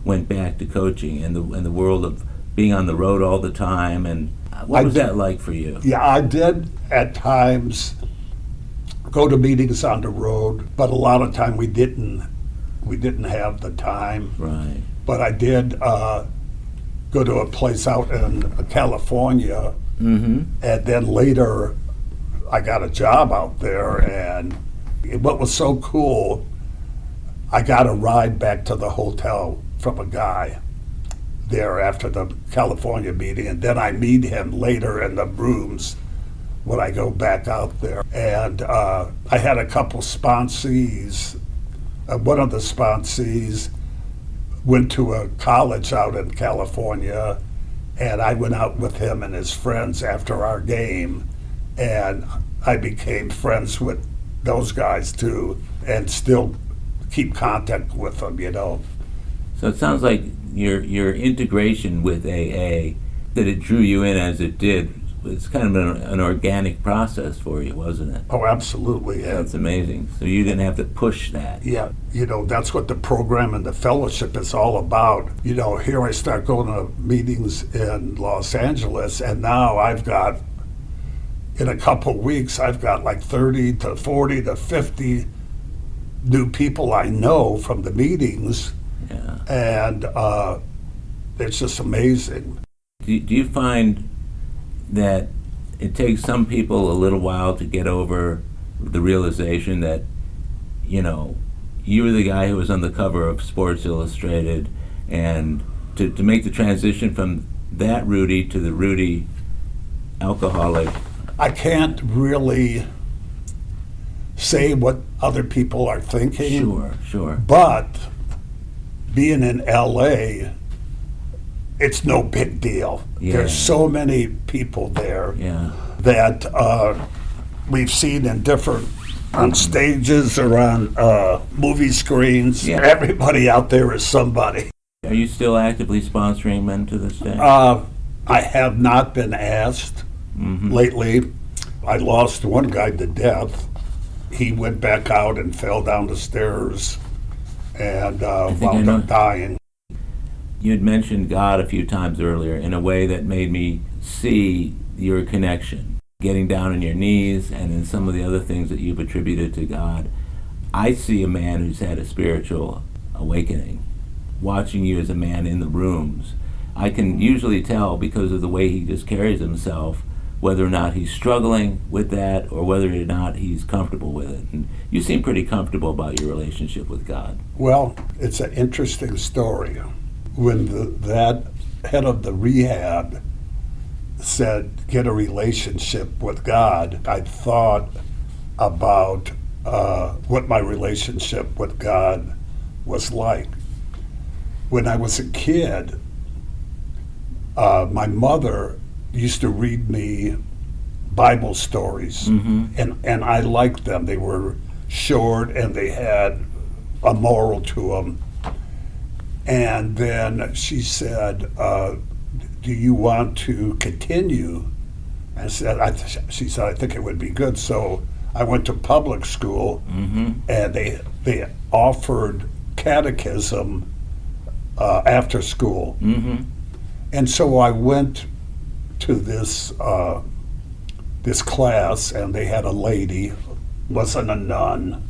went back to coaching in the world of being on the road all the time? And what was that like for you? Yeah, I did at times go to meetings on the road, but a lot of time we didn't have the time. Right. But I did go to a place out in California, and then later I got a job out there, and what was so cool, I got a ride back to the hotel from a guy there after the California meeting, and then I meet him later in the rooms when I go back out there. And I had a couple sponsees. One of the sponsees went to a college out in California, and I went out with him and his friends after our game, and I became friends with those guys too, and still keep contact with them, So it sounds like your integration with AA, that it drew you in as it did, it's kind of an organic process for you, wasn't it? Oh, absolutely. Yeah. That's amazing. So you didn't have to push that. Yeah, that's what the program and the fellowship is all about. Here I start going to meetings in Los Angeles, and now I've got, in a couple weeks, I've got like 30 to 40 to 50 new people I know from the meetings. Yeah. And it's just amazing. Do you find that it takes some people a little while to get over the realization that, you were the guy who was on the cover of Sports Illustrated, and to make the transition from that Rudy to the Rudy alcoholic? I can't really say what other people are thinking. Sure. But being in LA, it's no big deal. Yeah. There's so many people there Yeah. that we've seen in different, on stages or on movie screens. Yeah. Everybody out there is somebody. Are you still actively sponsoring men to this day? I have not been asked lately. I lost one guy to death. He went back out and fell down the stairs and wound up dying. You had mentioned God a few times earlier in a way that made me see your connection, getting down on your knees, and in some of the other things that you've attributed to God. I see a man who's had a spiritual awakening. Watching you as a man in the rooms, I can usually tell, because of the way he just carries himself, whether or not he's struggling with that or whether or not he's comfortable with it. And you seem pretty comfortable about your relationship with God. Well, it's an interesting story. When that head of the rehab said, get a relationship with God, I thought about what my relationship with God was like. When I was a kid, my mother used to read me Bible stories, and I liked them. They were short and they had a moral to them. And then she said, do you want to continue? And she said, I think it would be good. So I went to public school, and they offered catechism after school. And so I went to this class, and they had a lady, wasn't a nun,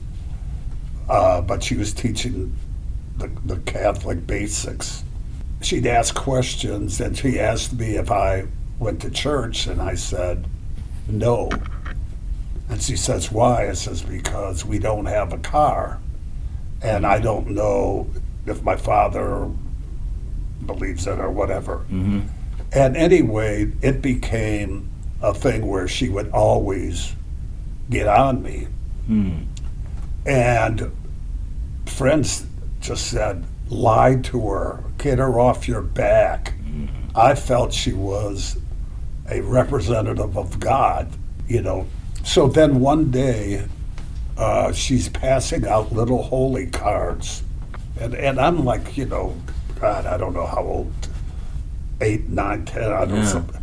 but she was teaching the Catholic basics. She'd ask questions, and she asked me if I went to church, and I said no. And she says, why? I says, because we don't have a car, and I don't know if my father believes it or whatever. And anyway, it became a thing where she would always get on me. And friends just said, lie to her, get her off your back. I felt she was a representative of God, you know. So then one day, she's passing out little holy cards. And I'm like, you know, God, I don't know how old, 8, 9, 10, I don't know something.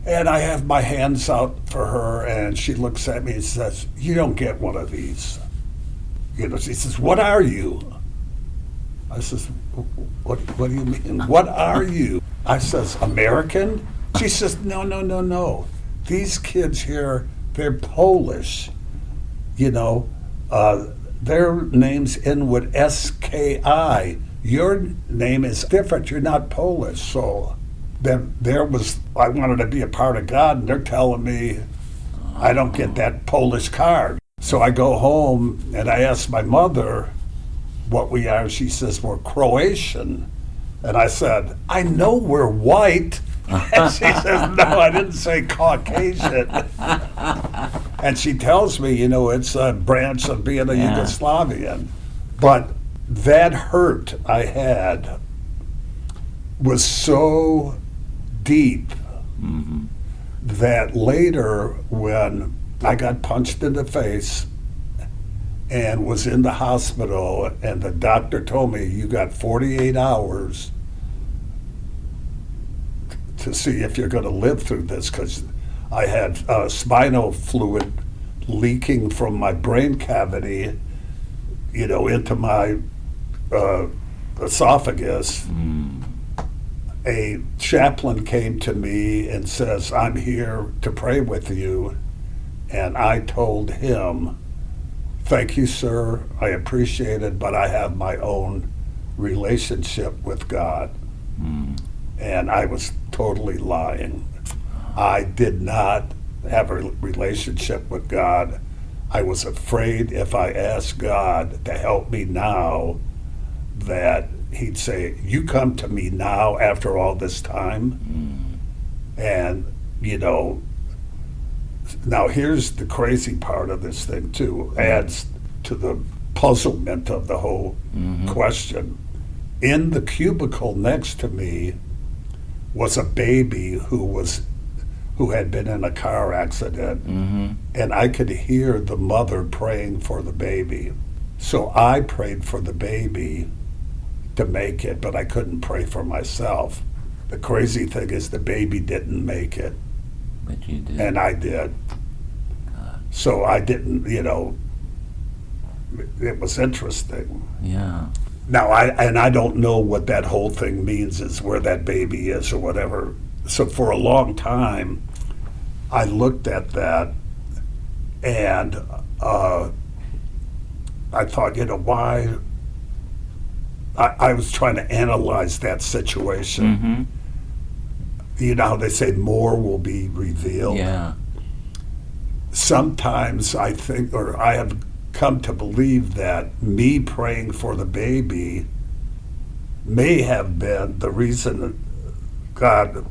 And I have my hands out for her, and she looks at me and says, you don't get one of these. You know, she says, what are you? I says, what do you mean? What are you? I says, American? She says, no. These kids here, they're Polish. You know, their names end with S-K-I. Your name is different. You're not Polish. So then I wanted to be a part of God, and they're telling me I don't get that Polish card. So I go home, and I ask my mother what we are. She says, we're Croatian. And I said, I know we're white. And she says, no, I didn't say Caucasian. And she tells me, you know, it's a branch of being a Yugoslavian. But that hurt I had was so deep that later, when I got punched in the face and was in the hospital, and the doctor told me, you got 48 hours to see if you're going to live through this, because I had spinal fluid leaking from my brain cavity, you know, into my esophagus. A chaplain came to me and says, I'm here to pray with you. And I told him, thank you, sir, I appreciate it, but I have my own relationship with God. And I was totally lying. I did not have a relationship with God. I was afraid if I asked God to help me now, that he'd say, you come to me now after all this time? And, you know, now here's the crazy part of this thing too, adds to the puzzlement of the whole question. In the cubicle next to me was a baby who had been in a car accident, and I could hear the mother praying for the baby. So I prayed for the baby to make it, but I couldn't pray for myself. The crazy thing is the baby didn't make it. But you did. And I did. So I didn't, you know, it was interesting. Yeah. Now, I don't know what that whole thing means, is where that baby is or whatever. So for a long time, I looked at that, and I thought, you know, why? I was trying to analyze that situation. You know how they say more will be revealed? Yeah. Sometimes I think, or I have come to believe, that me praying for the baby may have been the reason that God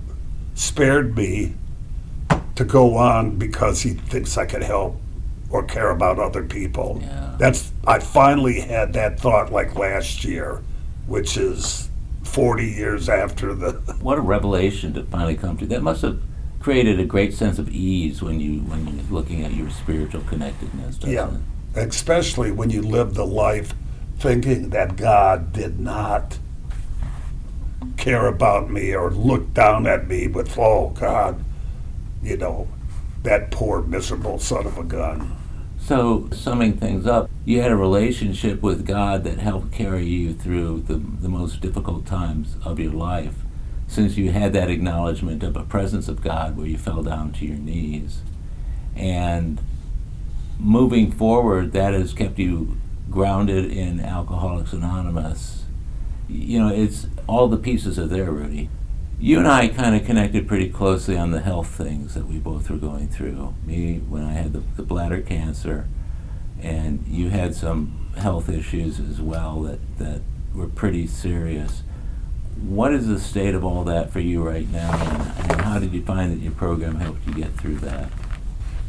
spared me to go on, because he thinks I could help or care about other people. Yeah. I finally had that thought like last year, which is 40 years after the. What a revelation to finally come to. That must have created a great sense of ease when you're looking at your spiritual connectedness, doesn't Yeah, it? especially when you live the life thinking that God did not care about me or look down at me with, oh, God, that poor, miserable son of a gun. So, summing things up, you had a relationship with God that helped carry you through the most difficult times of your life, since you had that acknowledgement of a presence of God where you fell down to your knees. And moving forward, that has kept you grounded in Alcoholics Anonymous. It's all the pieces are there, Rudy. You and I kind of connected pretty closely on the health things that we both were going through. Me, when I had the bladder cancer, and you had some health issues as well that were pretty serious. What is the state of all that for you right now, and how did you find that your program helped you get through that?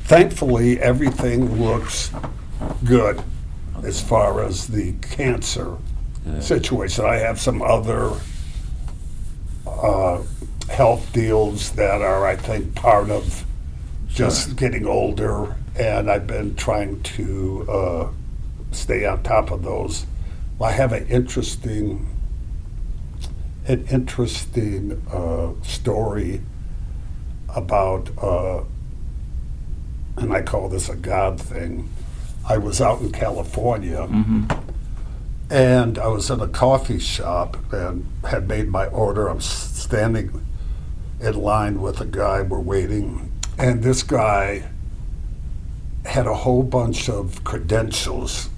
Thankfully, everything looks good as far as the cancer situation. I have some other health deals that are, I think, part of just getting older, and I've been trying to stay on top of those. I have an interesting story about, and I call this a God thing. I was out in California, and I was in a coffee shop and had made my order. I'm standing in line with a guy, we're waiting, and this guy had a whole bunch of credentials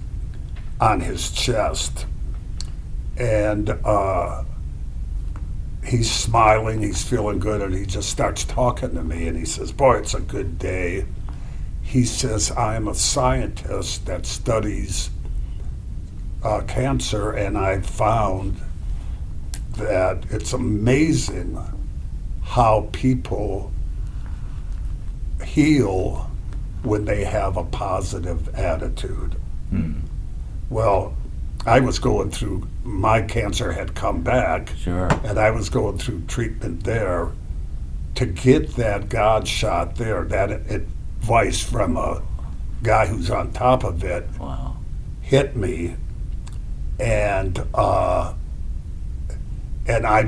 on his chest, and he's smiling, he's feeling good, and he just starts talking to me, and he says, boy, it's a good day. He says, I'm a scientist that studies cancer, and I found that it's amazing how people heal when they have a positive attitude. Well, I was going through, my cancer had come back, and I was going through treatment there. To get that God shot there, that advice from a guy who's on top of it, hit me, and I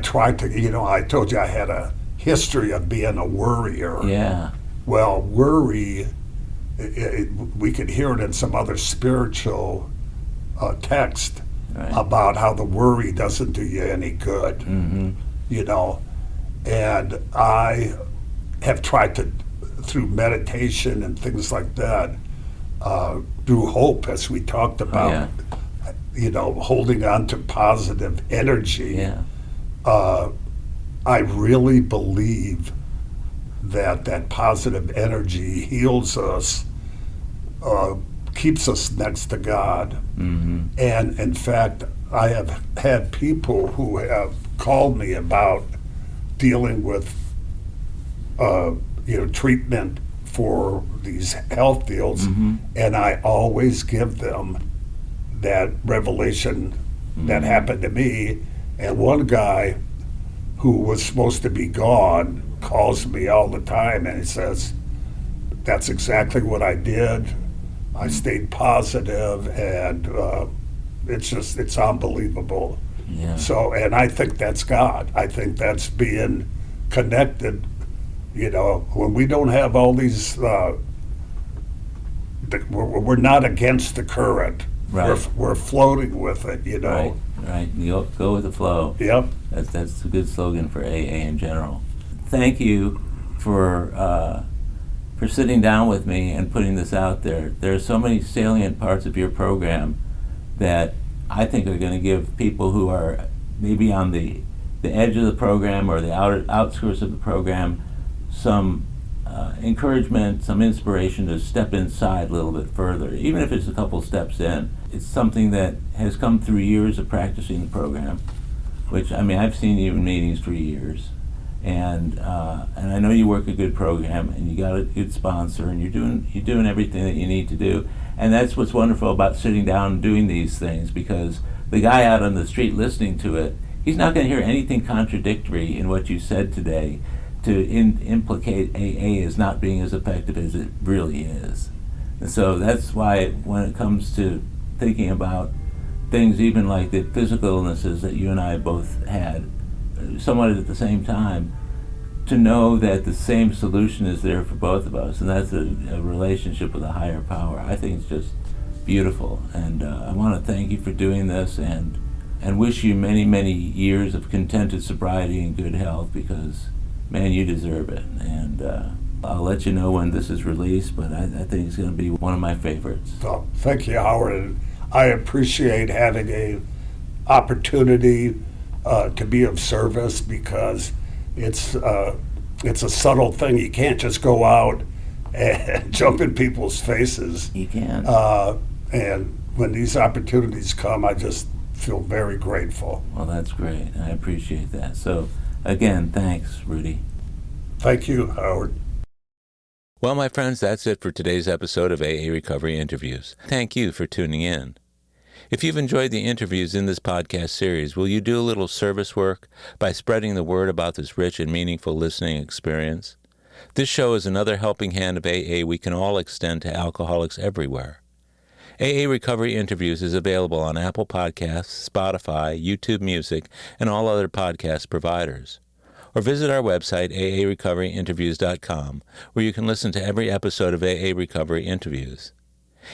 tried to, I told you I had a history of being a worrier. Yeah. Well, worry, we could hear it in some other spiritual text about how the worry doesn't do you any good, and I have tried to, through meditation and things like that, through hope, as we talked about, holding on to positive energy. I really believe that positive energy heals us, keeps us next to God. And in fact, I have had people who have called me about dealing with treatment for these health deals, and I always give them that revelation that happened to me. And one guy who was supposed to be gone calls me all the time, and he says, that's exactly what I did. I stayed positive, and it's unbelievable. So, and I think that's God. I think that's being connected. When we don't have all these, we're not against the current. We're floating with it, Right. You go with the flow. Yep. That's a good slogan for AA in general. Thank you for sitting down with me and putting this out there. There are so many salient parts of your program that I think are going to give people who are maybe on the edge of the program or the outskirts of the program some encouragement, some inspiration to step inside a little bit further, even if it's a couple steps in. It's something that has come through years of practicing the program, which, I've seen you in meetings for years, and I know you work a good program, and you got a good sponsor, and you're doing everything that you need to do, and that's what's wonderful about sitting down and doing these things, because the guy out on the street listening to it, he's not going to hear anything contradictory in what you said today to implicate AA as not being as effective as it really is. And so that's why when it comes to thinking about things even like the physical illnesses that you and I both had, somewhat at the same time, to know that the same solution is there for both of us, and that's a relationship with a higher power. I think it's just beautiful, and I want to thank you for doing this, and wish you many, many years of contented sobriety and good health, because, man, you deserve it. And I'll let you know when this is released, but I think it's going to be one of my favorites. So, thank you, Howard. I appreciate having a opportunity to be of service, because it's a subtle thing. You can't just go out and jump in people's faces. You can. And when these opportunities come, I just feel very grateful. Well, that's great. I appreciate that. So, again, thanks, Rudy. Thank you, Howard. Well, my friends, that's it for today's episode of AA Recovery Interviews. Thank you for tuning in. If you've enjoyed the interviews in this podcast series, will you do a little service work by spreading the word about this rich and meaningful listening experience? This show is another helping hand of AA we can all extend to alcoholics everywhere. AA Recovery Interviews is available on Apple Podcasts, Spotify, YouTube Music, and all other podcast providers. Or visit our website, aarecoveryinterviews.com, where you can listen to every episode of AA Recovery Interviews.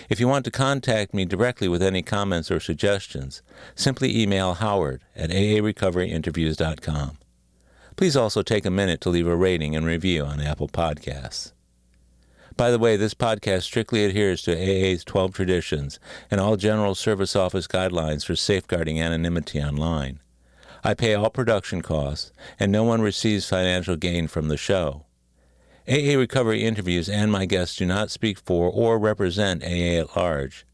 If you want to contact me directly with any comments or suggestions, simply email Howard at aarecoveryinterviews.com. Please also take a minute to leave a rating and review on Apple Podcasts. By the way, this podcast strictly adheres to AA's 12 traditions and all General Service Office guidelines for safeguarding anonymity online. I pay all production costs, and no one receives financial gain from the show. AA Recovery Interviews and my guests do not speak for or represent AA at large.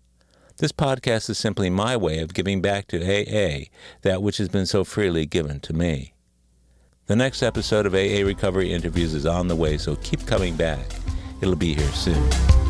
This podcast is simply my way of giving back to AA that which has been so freely given to me. The next episode of AA Recovery Interviews is on the way, so keep coming back. It'll be here soon.